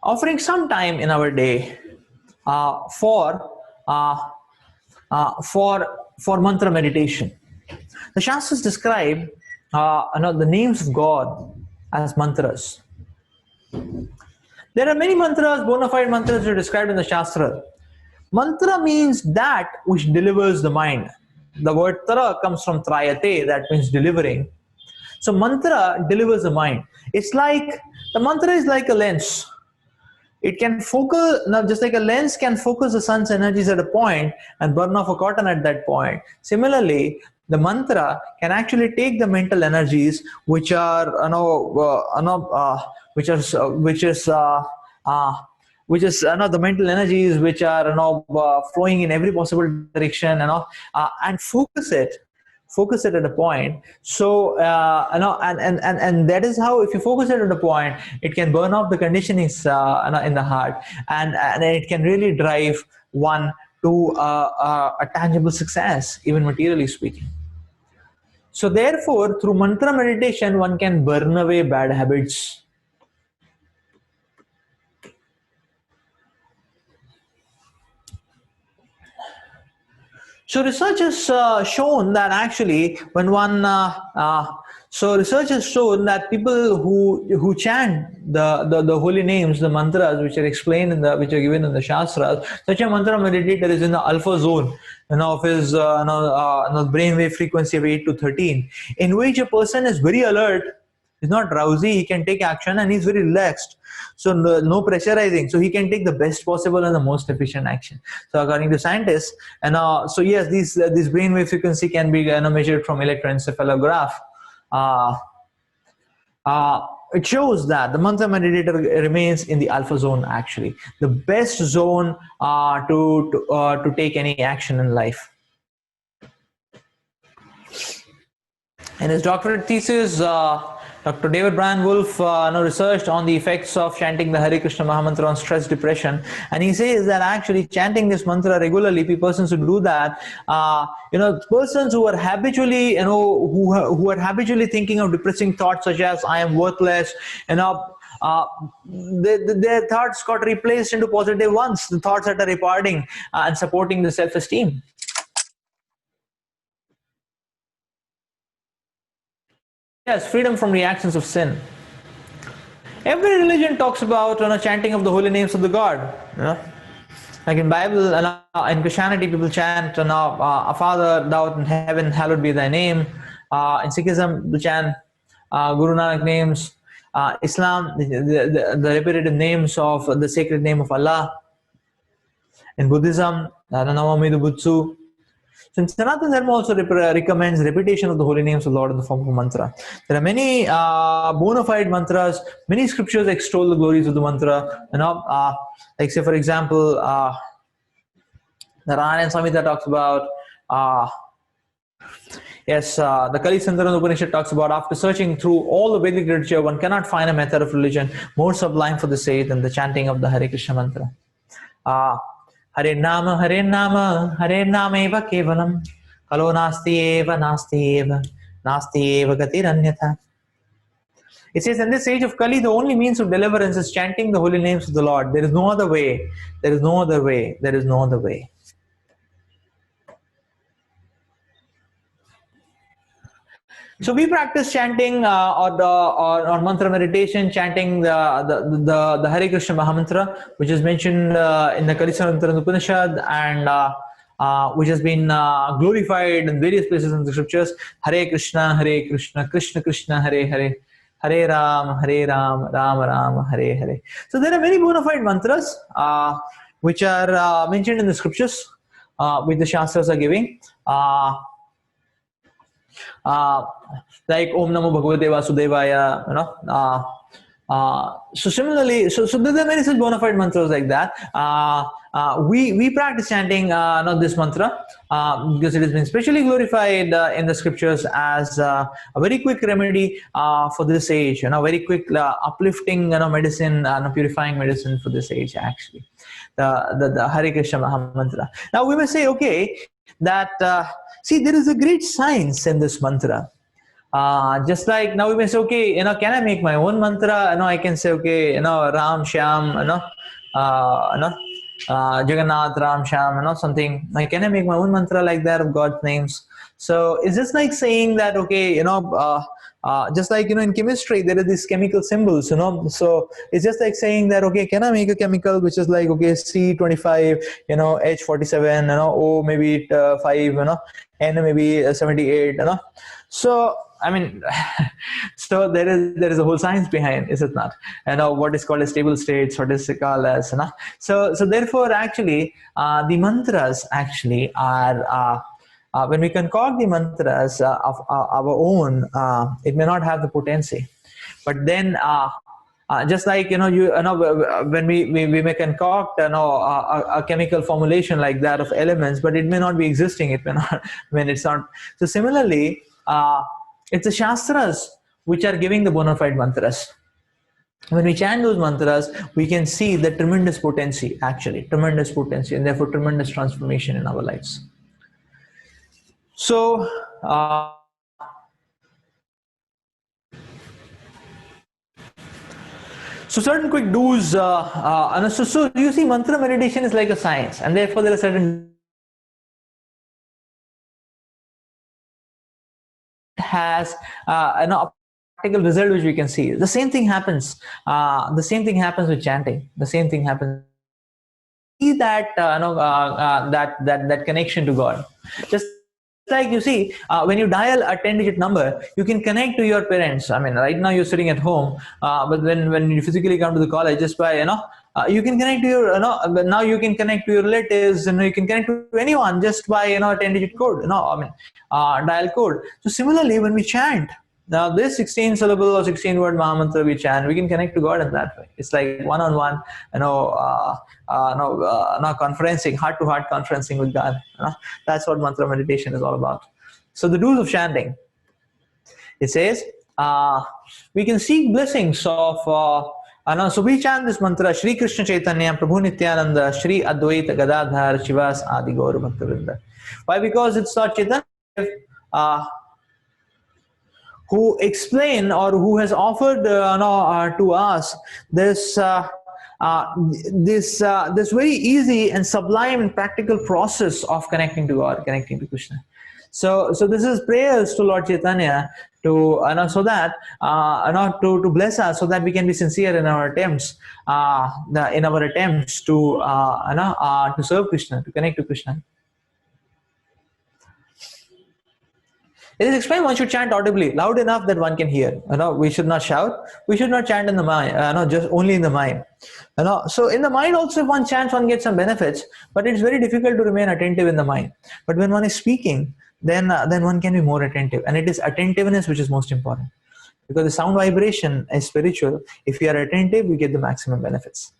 offering some time in our day for mantra meditation. The Shastras describe the names of God as mantras. There are many mantras, bona fide mantras, that are described in the Shastra. Mantra means that which delivers the mind. The word tara comes from trayate, that means delivering. So mantra delivers the mind. It's like, the mantra is like a lens. It can focus, now just like a lens can focus the sun's energies at a point and burn off a cotton at that point. Similarly, the mantra can actually take the mental energies which are uh, which is the mental energies which are flowing in every possible direction, and focus it at a point. So and that is how, if you focus it at a point, it can burn off the conditionings in the heart, and it can really drive one to a tangible success, even materially speaking. So therefore, through mantra meditation, one can burn away bad habits. So research has shown that actually when one research has shown that people who chant the holy names, the mantras which are explained which are given in the shastras, such a mantra meditator is in the alpha zone of his brainwave frequency of 8 to 13, in which a person is very alert. He's not drowsy, he can take action, and he's very relaxed. So no pressurizing. So he can take the best possible and the most efficient action. So according to scientists, and so yes, this brainwave frequency can be measured from electroencephalograph. It shows that the mantra meditator remains in the alpha zone, actually the best zone to take any action in life. In his doctorate thesis, Dr. David Brian Wolf researched on the effects of chanting the Hare Krishna Mahamantra on stress, depression, and he says that actually chanting this mantra regularly, persons who do that, persons who are habitually, who are habitually thinking of depressing thoughts such as "I am worthless," their thoughts got replaced into positive ones, the thoughts that are imparting and supporting the self-esteem. Yes, freedom from reactions of sin. Every religion talks about chanting of the holy names of the God. Like in Bible, in Christianity, people chant, "Our Father, thou art in heaven, hallowed be thy name." In Sikhism, they chant Guru Nanak names. Islam, the repetitive names of the sacred name of Allah. In Buddhism, Namamitsu Butsu. So Sanatana Dharma also recommends repetition of the holy names of the Lord in the form of a mantra. There are many bona fide mantras. Many scriptures extol the glories of the mantra. Like say for example, the Narayana Samhita talks about. The Kali Sandhana Upanishad talks about, after searching through all the Vedic literature, one cannot find a method of religion more sublime for the sage than the chanting of the Hare Krishna mantra. Hare Nama Eva Kevalam, Kalo Nasti Eva Gatiranyatha. It says, in this age of Kali, the only means of deliverance is chanting the holy names of the Lord. There is no other way. There is no other way. There is no other way. So we practice chanting or mantra meditation, chanting the Hare Krishna Mahamantra, which is mentioned in the Kali Sandhana Upanishad, and which has been glorified in various places in the scriptures. Hare Krishna, Krishna Krishna, Hare Hare, Hare Ram, Ram Ram, Hare Hare. So there are many bona fide mantras which are mentioned in the scriptures, which the Shastras are giving. Like Om Namo Bhagavate Vasudevaya, so similarly, so there are many such bona fide mantras like that. We practice chanting not this mantra because it has been specially glorified in the scriptures as a very quick remedy for this age, very quick uplifting medicine, purifying medicine for this age, actually. The Hare Krishna Mahamantra. Now we may say, okay, that see, there is a great science in this mantra. Just like now we may say, okay, can I make my own mantra? I can say, okay, Ram, Shyam, Jagannath, Ram, Shyam, something. Like, can I make my own mantra like that of God's names? So it's just like saying that, okay, just like, in chemistry, there are these chemical symbols, so it's just like saying that, okay, can I make a chemical which is like, okay, C25, H47, O maybe 5, N maybe 78, So, I mean, so there is a whole science behind, is it not? What is called as stable states, what is called as, so therefore, actually, the mantras actually are, when we concoct the mantras of our own, it may not have the potency. But then Just like you know when we may concoct a chemical formulation like that of elements, but it may not be existing. It may not when it's not. So similarly, it's the shastras which are giving the bona fide mantras. When we chant those mantras, we can see the tremendous potency, actually, tremendous potency, and therefore tremendous transformation in our lives. So, so certain quick do's. So you see, mantra meditation is like a science, and therefore there are certain has a practical result which we can see. The same thing happens. The same thing happens with chanting. The same thing happens. See that that connection to God. Just like you see, when you dial a 10-digit number, you can connect to your parents. I mean, right now you're sitting at home, but when you physically come to the college, just by you can connect to your now you can connect to your relatives, and you can connect to anyone just by a 10-digit code. Dial code. So similarly, when we chant. Now this 16 syllable or 16 word Mahamantra we chant, we can connect to God in that way. It's like one-on-one, conferencing, heart-to-heart conferencing with God. That's what mantra meditation is all about. So the rules of chanting. It says, we can seek blessings of, so we chant this mantra, Shri Krishna Chaitanya, Prabhu Nityananda, Shri Advaita Gadadhar, Shivas Adi Gaur Bhaktavinda. Why? Because it's Lord Chaitanya who explain or who has offered to us this this very easy and sublime and practical process of connecting to God, connecting to Krishna. So this is prayers to Lord Chaitanya to so that to bless us, so that we can be sincere in our attempts to serve Krishna, to connect to Krishna. It is explained one should chant audibly, loud enough that one can hear. We should not shout. We should not chant in the mind. Just only in the mind. So in the mind also, if one chants, one gets some benefits. But it's very difficult to remain attentive in the mind. But when one is speaking, then one can be more attentive, and it is attentiveness which is most important. Because the sound vibration is spiritual. If you are attentive, we get the maximum benefits.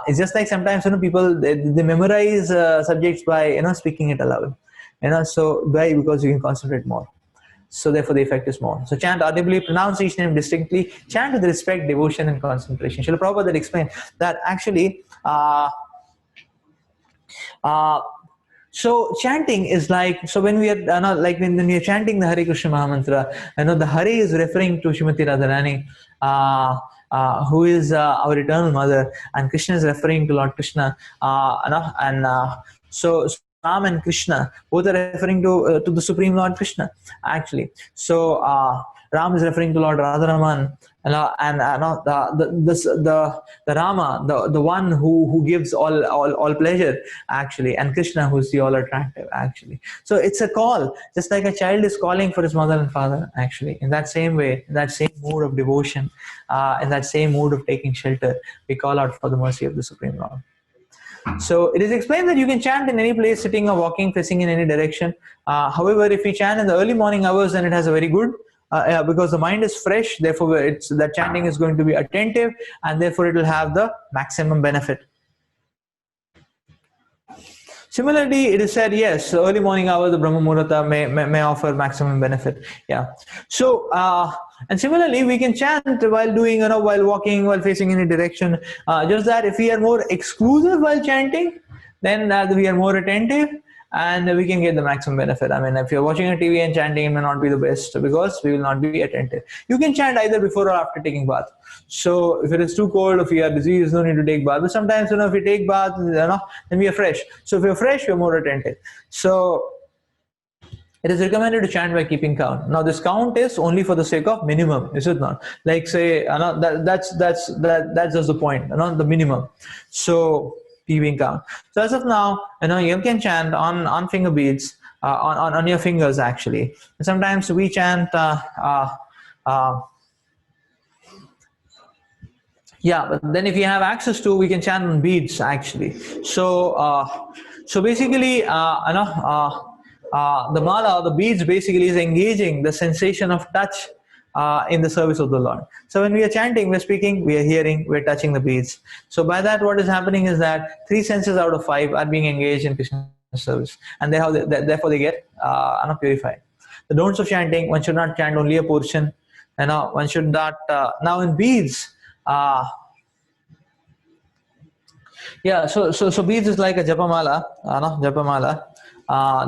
It's just like sometimes people they memorize subjects by speaking it aloud. So why? Because you can concentrate more. So therefore the effect is more. So chant audibly, pronounce each name distinctly, chant with respect, devotion, and concentration. Srila Prabhupada explained that actually. So chanting is like, so when we are like when we are chanting the Hare Krishna Mahamantra, the Hare is referring to Srimati Radharani, who is our eternal mother, and Krishna is referring to Lord Krishna, so Ram and Krishna both are referring to the Supreme Lord Krishna, actually. So Ram is referring to Lord Radharaman, and the Rama, the one who gives all pleasure, actually, and Krishna, who's the all attractive, actually. So it's a call, just like a child is calling for his mother and father, actually. In that same way, in that same mood of devotion, in that same mood of taking shelter, we call out for the mercy of the Supreme Lord. So it is explained that you can chant in any place, sitting or walking, facing in any direction. However, if we chant in the early morning hours, then it has a very good, because the mind is fresh, therefore that chanting is going to be attentive, and therefore it will have the maximum benefit. Similarly, it is said, yes, early morning hours, the Brahma Muhurta may offer maximum benefit. Yeah. So, and similarly, we can chant while doing, while walking, while facing any direction. Just that if we are more exclusive while chanting, then we are more attentive, and we can get the maximum benefit. I mean, if you're watching a TV and chanting, it may not be the best, because we will not be attentive. You can chant either before or after taking bath. So if it is too cold, if you are busy, there's no need to take bath. But sometimes, if you take bath, then we are fresh. So if you're fresh, you're more attentive. So it is recommended to chant by keeping count. Now this count is only for the sake of minimum, is it not? Like say, that's just the point, the minimum. So keeping count. So as of now, you can chant on finger beads, on your fingers, actually. And sometimes we chant. Yeah, but then if you have access to, we can chant on beads, actually. So so basically, the mala, the beads, basically is engaging the sensation of touch in the service of the Lord. So when we are chanting, we're speaking, we are hearing, we're touching the beads. So by that, what is happening is that 3 senses out of 5 are being engaged in Krishna's service, and therefore they get purified. The don'ts of chanting: one should not chant only a portion. One should not. Now in beads, so beads is like a japamala, no, japamala.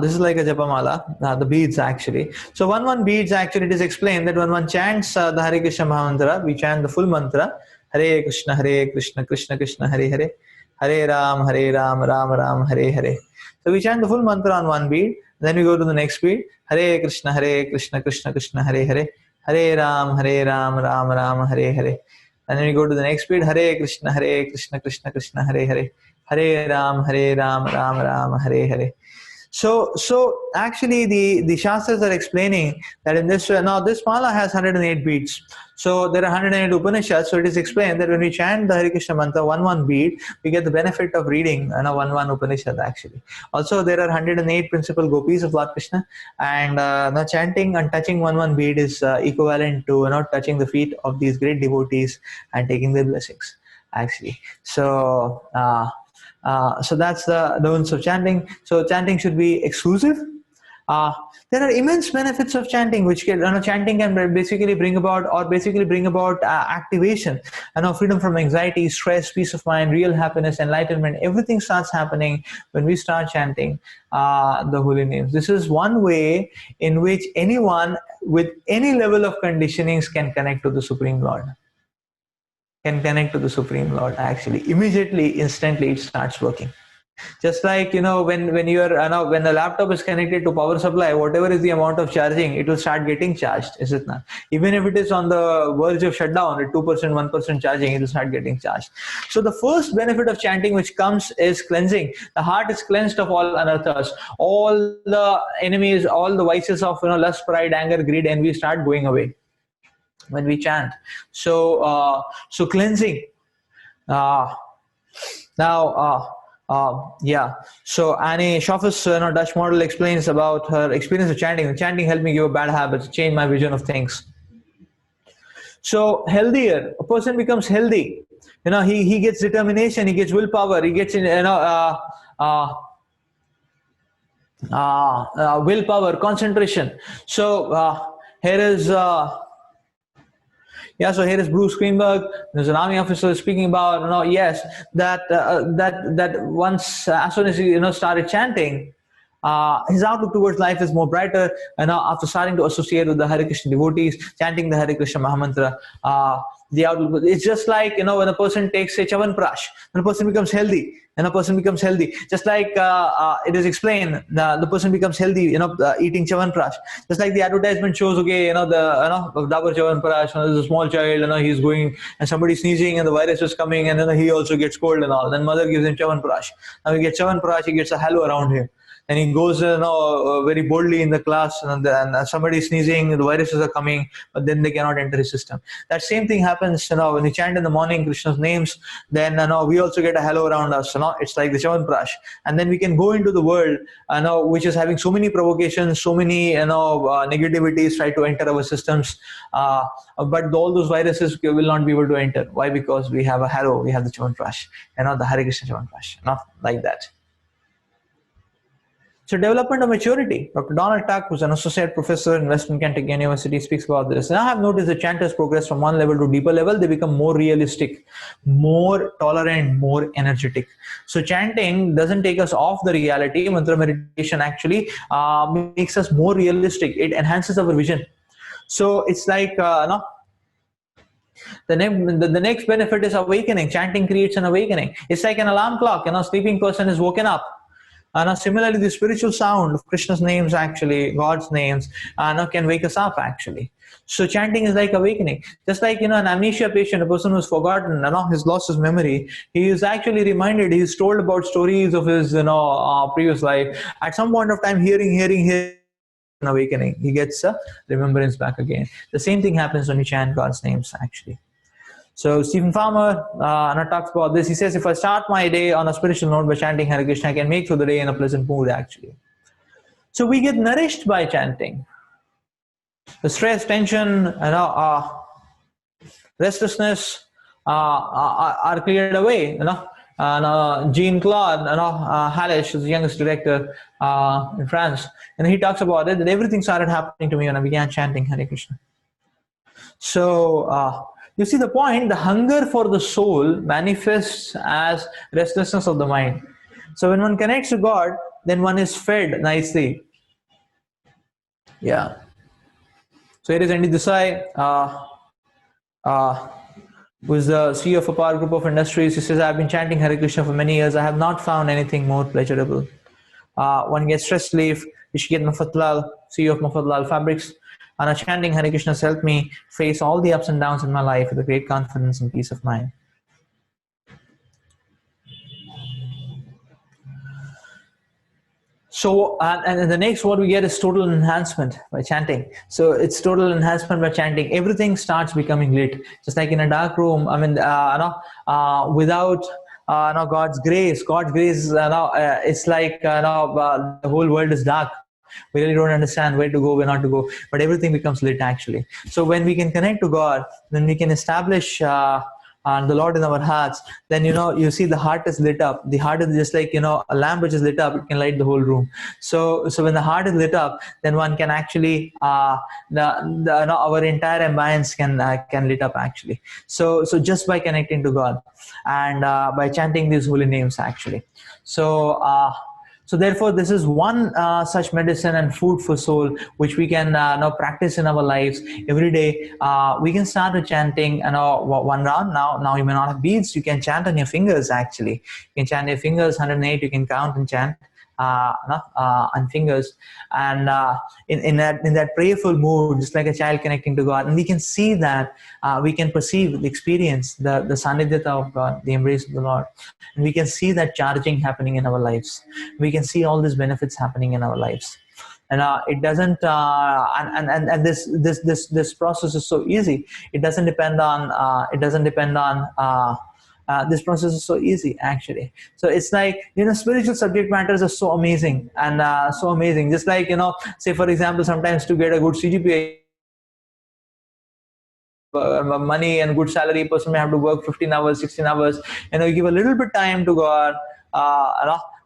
This is like a japamala, the beads actually. So one beads actually, it is explained that when one chants the Hare Krishna Mahamantra, we chant the full mantra: Hare Krishna, Krishna Krishna, Hare Hare, Hare Ram, Ram Ram, Hare Hare. So we chant the full mantra on one bead, then we go to the next bead: Hare Krishna, Krishna Krishna, Hare Hare, Hare Ram, Ram Ram, Hare Hare. And then we go to the next beat: Hare Krishna, Krishna Krishna, Hare Hare, Hare Ram, Ram Ram, Hare Hare. So actually the Shastras are explaining that in this, now this mala has 108 beats. So there are 108 Upanishads. So it is explained that when we chant the Hare Krishna mantra one beat, we get the benefit of reading one Upanishad actually. Also there are 108 principal gopis of Lord Krishna, and now chanting and touching one beat is equivalent to touching the feet of these great devotees and taking their blessings actually. So so that's the don'ts of chanting. So chanting should be exclusive. There are immense benefits of chanting, which chanting can basically bring about activation, freedom from anxiety, stress, peace of mind, real happiness, enlightenment. Everything starts happening when we start chanting the holy names. This is one way in which anyone with any level of conditionings can connect to the Supreme Lord. Actually, immediately, instantly, it starts working. Just like when the laptop is connected to power supply, whatever is the amount of charging, it will start getting charged, is it not? Even if it is on the verge of shutdown at 2%, 1% charging, it will start getting charged. So the first benefit of chanting which comes is cleansing. The heart is cleansed of all anarthas, all the enemies, all the vices of lust, pride, anger, greed, envy start going away when we chant. So cleansing. So Annie Schoff's Dutch model explains about her experience of chanting. Chanting helped me give up bad habits, change my vision of things. So healthier, a person becomes healthy. He gets determination, he gets willpower, he gets willpower, concentration. So here is. So here is Bruce Greenberg. There's an army officer speaking about, that once, as soon as he, started chanting, his outlook towards life is more brighter. After starting to associate with the Hare Krishna devotees, chanting the Hare Krishna Mahamantra, the outlook, it's just like, when a person takes a Chavanprash, when a person becomes healthy, just like it is explained, the person becomes healthy, eating Chavanprash. Just like the advertisement shows, okay, Dabur Chavanprash, there's a small child, he's going and somebody sneezing and the virus is coming, and then he also gets cold and all. Then mother gives him Chavanprash. Now he gets Chavanprash, he gets a halo around him. And he goes very boldly in the class, and somebody is sneezing, the viruses are coming, but then they cannot enter his system. That same thing happens when we chant in the morning Krishna's names, then we also get a halo around us. It's like the Chavanprash. And then we can go into the world which is having so many provocations, so many negativities try to enter our systems, but all those viruses will not be able to enter. Why? Because we have a halo, we have the Chavanprash, the Hare Krishna Chavanprash, not like that. So development of maturity. Dr. Donald Tuck, who's an associate professor in Western Kentucky University, speaks about this. And I have noticed that chanters progress from one level to deeper level. They become more realistic, more tolerant, more energetic. So chanting doesn't take us off the reality. Mantra meditation actually makes us more realistic. It enhances our vision. So it's like, the next benefit is awakening. Chanting creates an awakening. It's like an alarm clock. Sleeping person is woken up. Similarly, the spiritual sound of Krishna's names, actually, God's names, can wake us up, actually. So chanting is like awakening. Just like, an amnesia patient, a person who's forgotten, he's lost his memory, he is actually reminded, he's told about stories of his, previous life. At some point of time, hearing, awakening, he gets a remembrance back again. The same thing happens when you chant God's names, actually. So Stephen Farmer talks about this. He says, if I start my day on a spiritual note by chanting Hare Krishna, I can make through the day in a pleasant mood, actually. So we get nourished by chanting. The stress, tension, restlessness are cleared away. And Jean Claude, Halish is the youngest director in France, and he talks about it that everything started happening to me when I began chanting Hare Krishna. So you see the point. The hunger for the soul manifests as restlessness of the mind. So when one connects to God, then one is fed nicely. Yeah. So here is Andy Desai, who is the CEO of a power group of industries. He says, I've been chanting Hare Krishna for many years. I have not found anything more pleasurable. One gets stress relief. Rishikesh Mafatlal, CEO of Mafatlal Fabrics. And chanting Hare Krishna has helped me face all the ups and downs in my life with a great confidence and peace of mind. So, and the next what we get is total enhancement by chanting. So it's total enhancement by chanting. Everything starts becoming lit. Just like in a dark room, I mean, without God's grace, it's like the whole world is dark. We really don't understand where to go, where not to go, but everything becomes lit actually. So when we can connect to God, then we can establish the Lord in our hearts, then you see the heart is lit up. The heart is just like a lamp which is lit up, it can light the whole room. So when the heart is lit up, then one can actually our entire ambience can lit up actually. So just by connecting to God and by chanting these holy names actually. So therefore, this is one such medicine and food for soul, which we can now practice in our lives every day. We can start with chanting, one round. Now you may not have beads. You can chant on your fingers. Actually, you can chant your fingers. 108. You can count and chant on fingers, and in that prayerful mood, just like a child connecting to God, and we can see that we can perceive, experience the Sanidhyata of God, the embrace of the Lord, and we can see that charging happening in our lives. We can see all these benefits happening in our lives. And it doesn't and this process is so easy. It doesn't depend on this process is so easy actually. So it's like spiritual subject matters are so amazing and so amazing. Just like say for example, sometimes to get a good CGPA, money and good salary, a person may have to work 15 hours, 16 hours. You give a little bit time to God,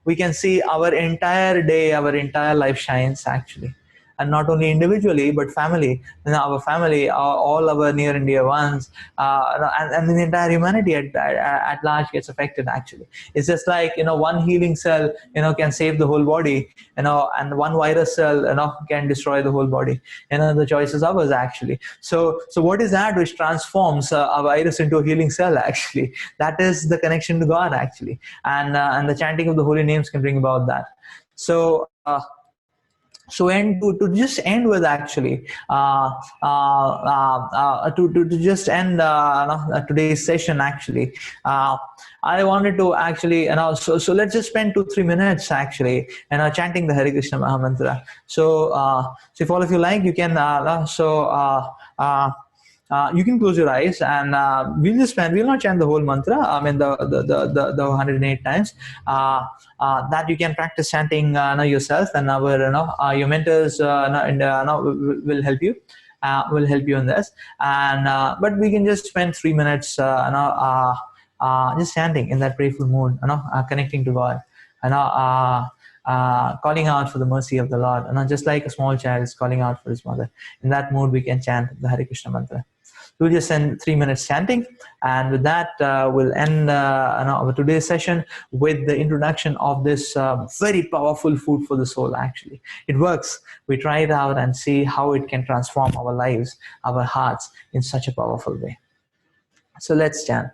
we can see our entire day, our entire life shines actually. And not only individually, but family. Our family, all our near and dear ones, and the entire humanity at large gets affected. Actually, it's just like one healing cell, can save the whole body. And one virus cell, can destroy the whole body. The choice is ours actually. So what is that which transforms a virus into a healing cell? Actually, that is the connection to God actually, and the chanting of the holy names can bring about that. So. And to just end with actually, to just end today's session actually, I wanted to actually, so let's just spend 2-3 minutes actually, chanting the Hare Krishna Mahamantra. So if all of you like, you can, you can close your eyes and we'll not chant the whole mantra. I mean the 108 times. That you can practice chanting yourself, and your mentors will help you. Will help you in this, and but we can just spend 3 minutes just chanting in that prayerful mood, connecting to God, calling out for the mercy of the Lord, just like a small child is calling out for his mother. In that mood, we can chant the Hare Krishna mantra. We'll just spend 3 minutes chanting, and with that, we'll end our today's session with the introduction of this very powerful food for the soul. Actually, it works. We try it out and see how it can transform our lives, our hearts in such a powerful way. So let's chant.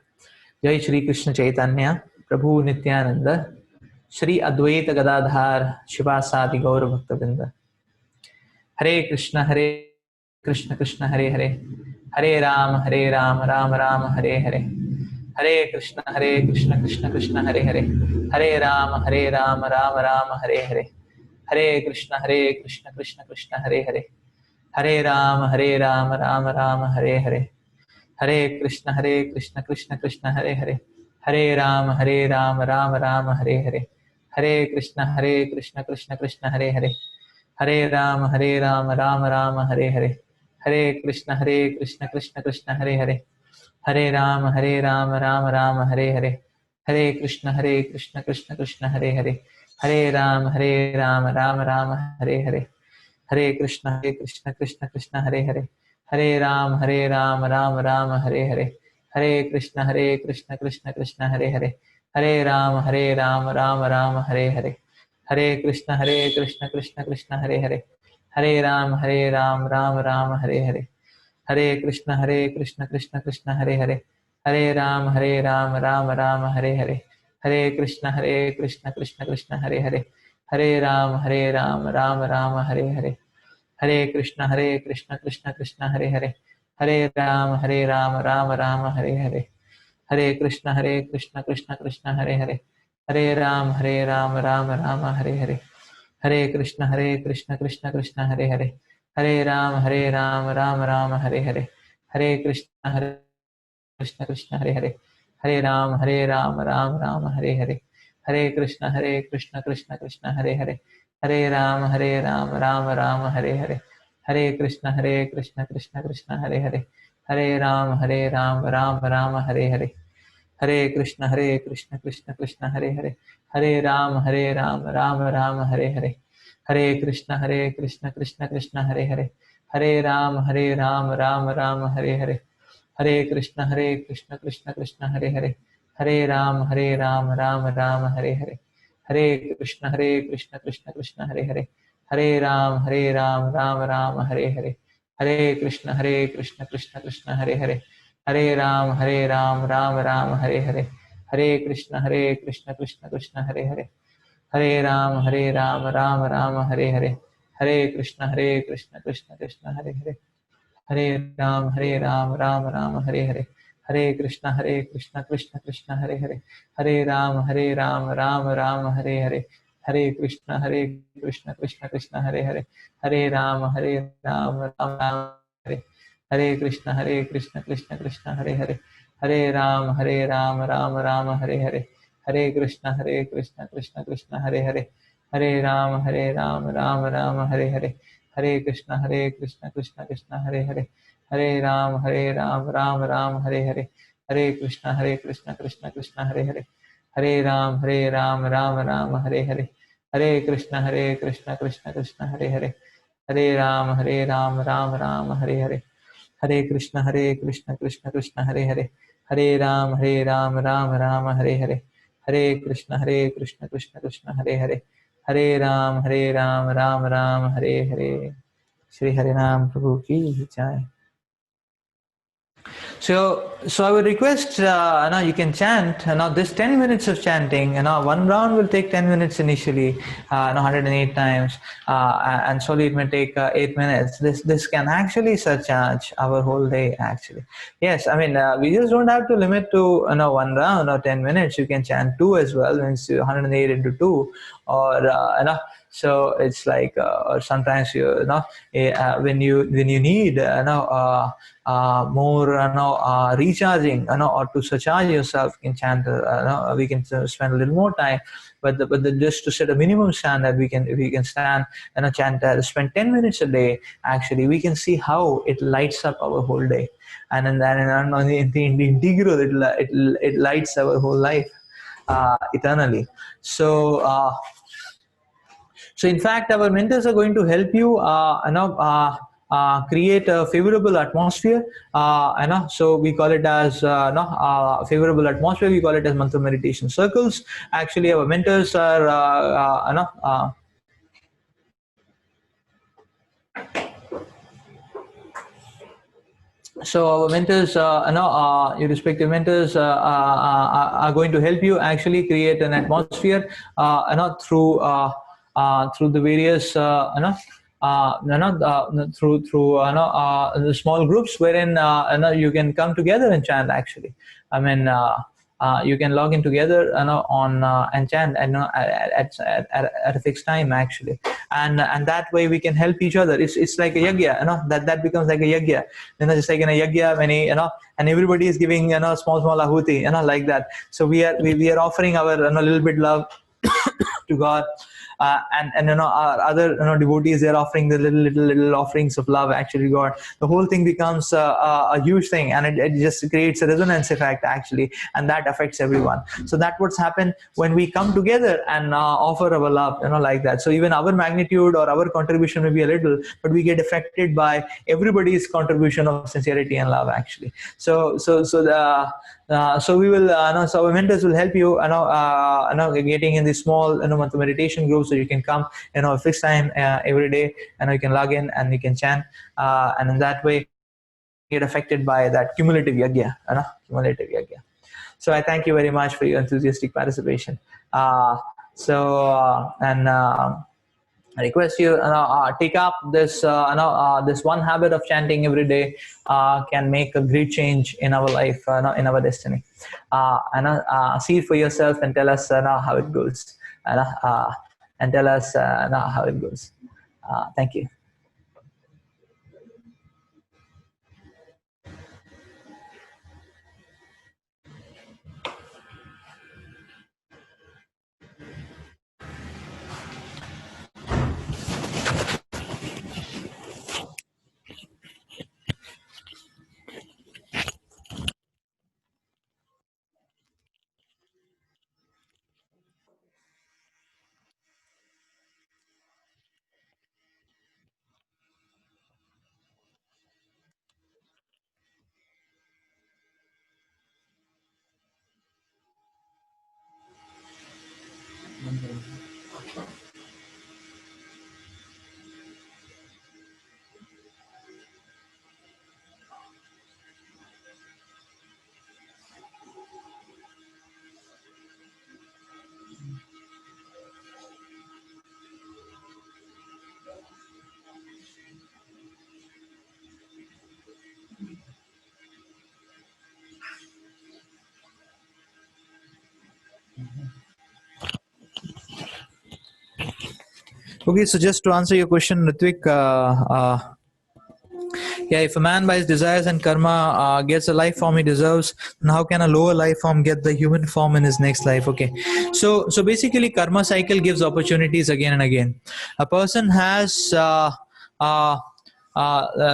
Jai Shri Krishna Chaitanya Prabhu Nityananda Shri Advaita Gadadhar Shivasadi Gaur Bhaktavinda. Hare Krishna Krishna Krishna Hare Hare Hare Ram Ram Ram Hare Hare. Hare Krishna Krishna Krishna Hare Hare Hare Ram Ram Ram Hare Hare. Hare Krishna Krishna Krishna Hare Hare Hare Ram Ram Ram Hare Hare. Hare Krishna Krishna Krishna Hare Hare Hare Ram Ram Ram Hare Hare. Hare Krishna Krishna Krishna Hare Hare Hare Ram Ram Ram Hare Hare. Hare Krishna Krishna Krishna Hare Hare, Hare Ram Ram Ram Hare Hare, Hare Krishna Krishna Krishna Hare Hare, Hare Ram Ram Ram Hare Hare, Hare Krishna Krishna Krishna Hare Hare, Hare Ram Ram Ram Hare Hare, Hare Krishna Krishna Krishna Hare Hare, Hare Ram Ram Ram Hare Hare, Hare Krishna Krishna Krishna Hare Hare, Hare Ram Ram Ram Hare Hare, Hare Krishna Krishna Krishna Hare Hare, Hare Ram Ram Ram Hare Hare, Hare Krishna Krishna Krishna Hare Hare, Hare Ram Ram Ram Hare Hare, Hare Krishna Krishna Krishna Hare Hare, Hare Ram Ram Ram Hare Hare, Hare Krishna Krishna Krishna Hare Hare, Hare Ram Ram Ram Hare Hare, Hare Krishna Krishna Krishna Hare Hare, Hare Ram Ram Ram Hare Hare, Hare Krishna Krishna Hare Hare, Hare Ram Ram Ram Hare Hare, Hare Krishna Krishna Krishna Hare Hare, Hare Ram Ram Ram Hare Hare, Hare Krishna Krishna Krishna Hare Hare, Hare Ram Ram Ram Hare Hare, Hare Krishna Krishna Krishna Hare Hare, Hare Ram Ram Ram Hare Hare, Hare Krishna Krishna Krishna Hare Hare, Hare Ram Ram Ram Hare Hare, Hare Krishna Krishna Krishna Hare Hare, Hare Ram Ram Ram Hare Hare, Hare Krishna Krishna Krishna Hare Hare, Hare Ram Ram Ram Hare Hare, Hare Krishna Krishna Krishna Hare Hare, Hare Ram Ram Hare Hare, Hare Krishna Krishna Krishna Hare Hare, Hare Ram Ram Hare Hare, Hare Krishna Krishna Krishna Hare Hare, Hare Ram Ram Hare Hare, Hare Krishna Krishna Krishna Hare Hare, Hare Ram Ram Hare Hare, Hare Krishna Krishna Krishna Hare Hare, Hare Ram Ram Ram Hare, Hare Krishna Krishna Krishna Hare Hare, Hare Ram Ram Hare Hare, Hare Krishna Krishna Krishna Hare Hare, Hare Ram Ram Hare Hare, Hare Krishna Krishna Krishna Hare Hare, Hare Ram Ram Hare Hare, Hare Krishna Krishna Krishna Hare Hare, Hare Ram Ram Hare Hare, Hare Krishna Krishna Krishna Hare Hare, Hare Ram Ram Hare Hare, Hare Krishna Krishna Krishna Hare Hare, Hare Ram Ram Hare Hare, Hare Krishna Krishna Krishna Hare Hare, Hare Ram Ram Hare Hare. Shri Harinam Prabhu ki jai. So I would request, you can chant, this 10 minutes of chanting, one round will take 10 minutes initially, 108 times, and slowly it may take 8 minutes. This can actually surcharge our whole day, actually. Yes, I mean, we just don't have to limit to, one round or 10 minutes. You can chant two as well, means 108 into two, or, so it's like, or sometimes when you need, more recharging, or to surcharge yourself, you can chant. We can spend a little more time, but just to set a minimum standard, we can stand and chant. Spend 10 minutes a day. Actually, we can see how it lights up our whole day, and in the integral, it lights our whole life eternally. So in fact, our mentors are going to help you, create a favorable atmosphere. So we call it as favorable atmosphere. We call it as mantra meditation circles. Actually, our mentors are so our mentors, your respective mentors are going to help you actually create an atmosphere, through the various, the small groups wherein you can come together and chant. Actually, I mean, you can log in together, on and chant, and at a fixed time, actually, and that way we can help each other. It's like a yagya, that becomes like a yagya, just like in a yagya when and everybody is giving small ahuti, like that. So we are offering our little bit love to God, and our other devotees, they're offering the little offerings of love actually god, the whole thing becomes a huge thing, and it just creates a resonance effect actually, and that affects everyone. So that's what's happened when we come together and offer our love, like that. So even our magnitude or our contribution may be a little, but we get affected by everybody's contribution of sincerity and love actually. So we will so our mentors will help you getting in the small month meditation group, so you can come a fixed time every day, and you can log in and you can chant, and in that way get affected by that cumulative yagya, cumulative yagya. So I thank you very much for your enthusiastic participation. And I request you, take up this, this one habit of chanting every day can make a great change in our life, in our destiny. See it for yourself and tell us how it goes, and tell us how it goes. Thank you. Okay, so just to answer your question, Ritvik, yeah, if a man by his desires and karma gets a life form he deserves, then how can a lower life form get the human form in his next life? Okay, so basically, karma cycle gives opportunities again and again. A person has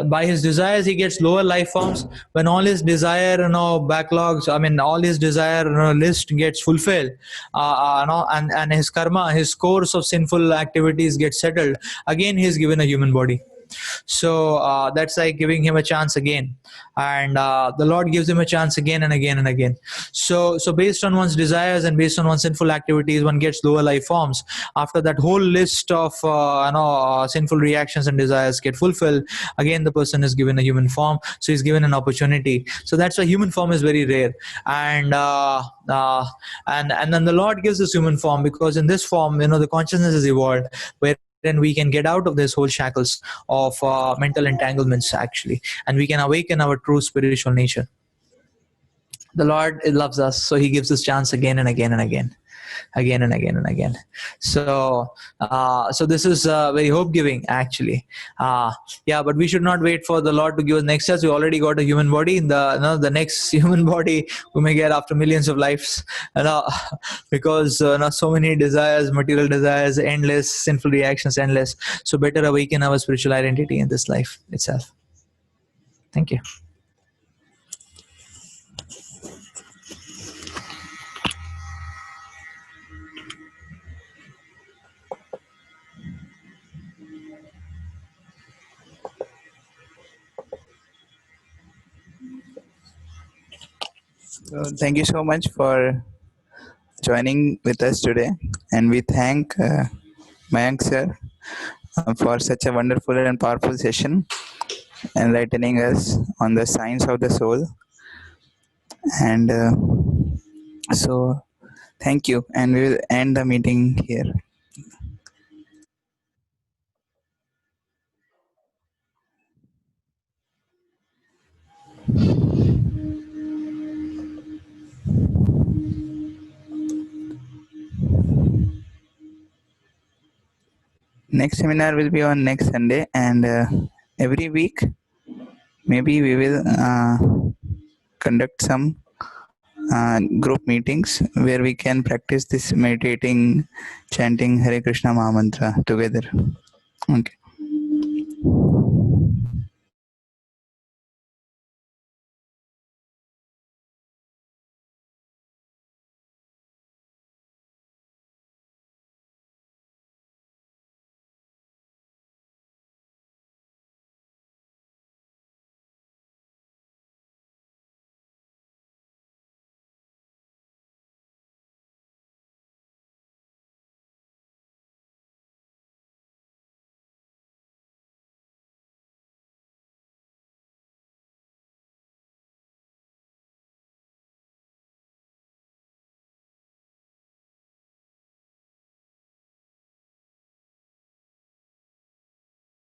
by his desires he gets lower life forms. When all his desire backlogs, I mean all his desire list gets fulfilled, and his karma, his course of sinful activities gets settled, again he is given a human body. So that's like giving him a chance again, and the lord gives him a chance again and again and again. So based on one's desires and based on one's sinful activities, one gets lower life forms. After that whole list of sinful reactions and desires get fulfilled, again the person is given a human form, so he's given an opportunity. So that's why human form is very rare. And then the lord gives this human form because in this form the consciousness is evolved, where then we can get out of this whole shackles of mental entanglements actually, and we can awaken our true spiritual nature. The lord loves us, so he gives us chance again and again and again, again and again and again. So this is very hope giving actually. Yeah, but we should not wait for the lord to give us next chance. We already got a human body. The next human body we may get after millions of lives, because so many desires, material desires, endless sinful reactions, endless. So better awaken our spiritual identity in this life itself. Thank you. So thank you so much for joining with us today, and we thank Mayank sir for such a wonderful and powerful session, enlightening us on the science of the soul. And so, thank you, and we will end the meeting here. Next seminar will be on next Sunday, and every week maybe we will conduct some group meetings where we can practice this meditating, chanting Hare Krishna Mahamantra together. Okay.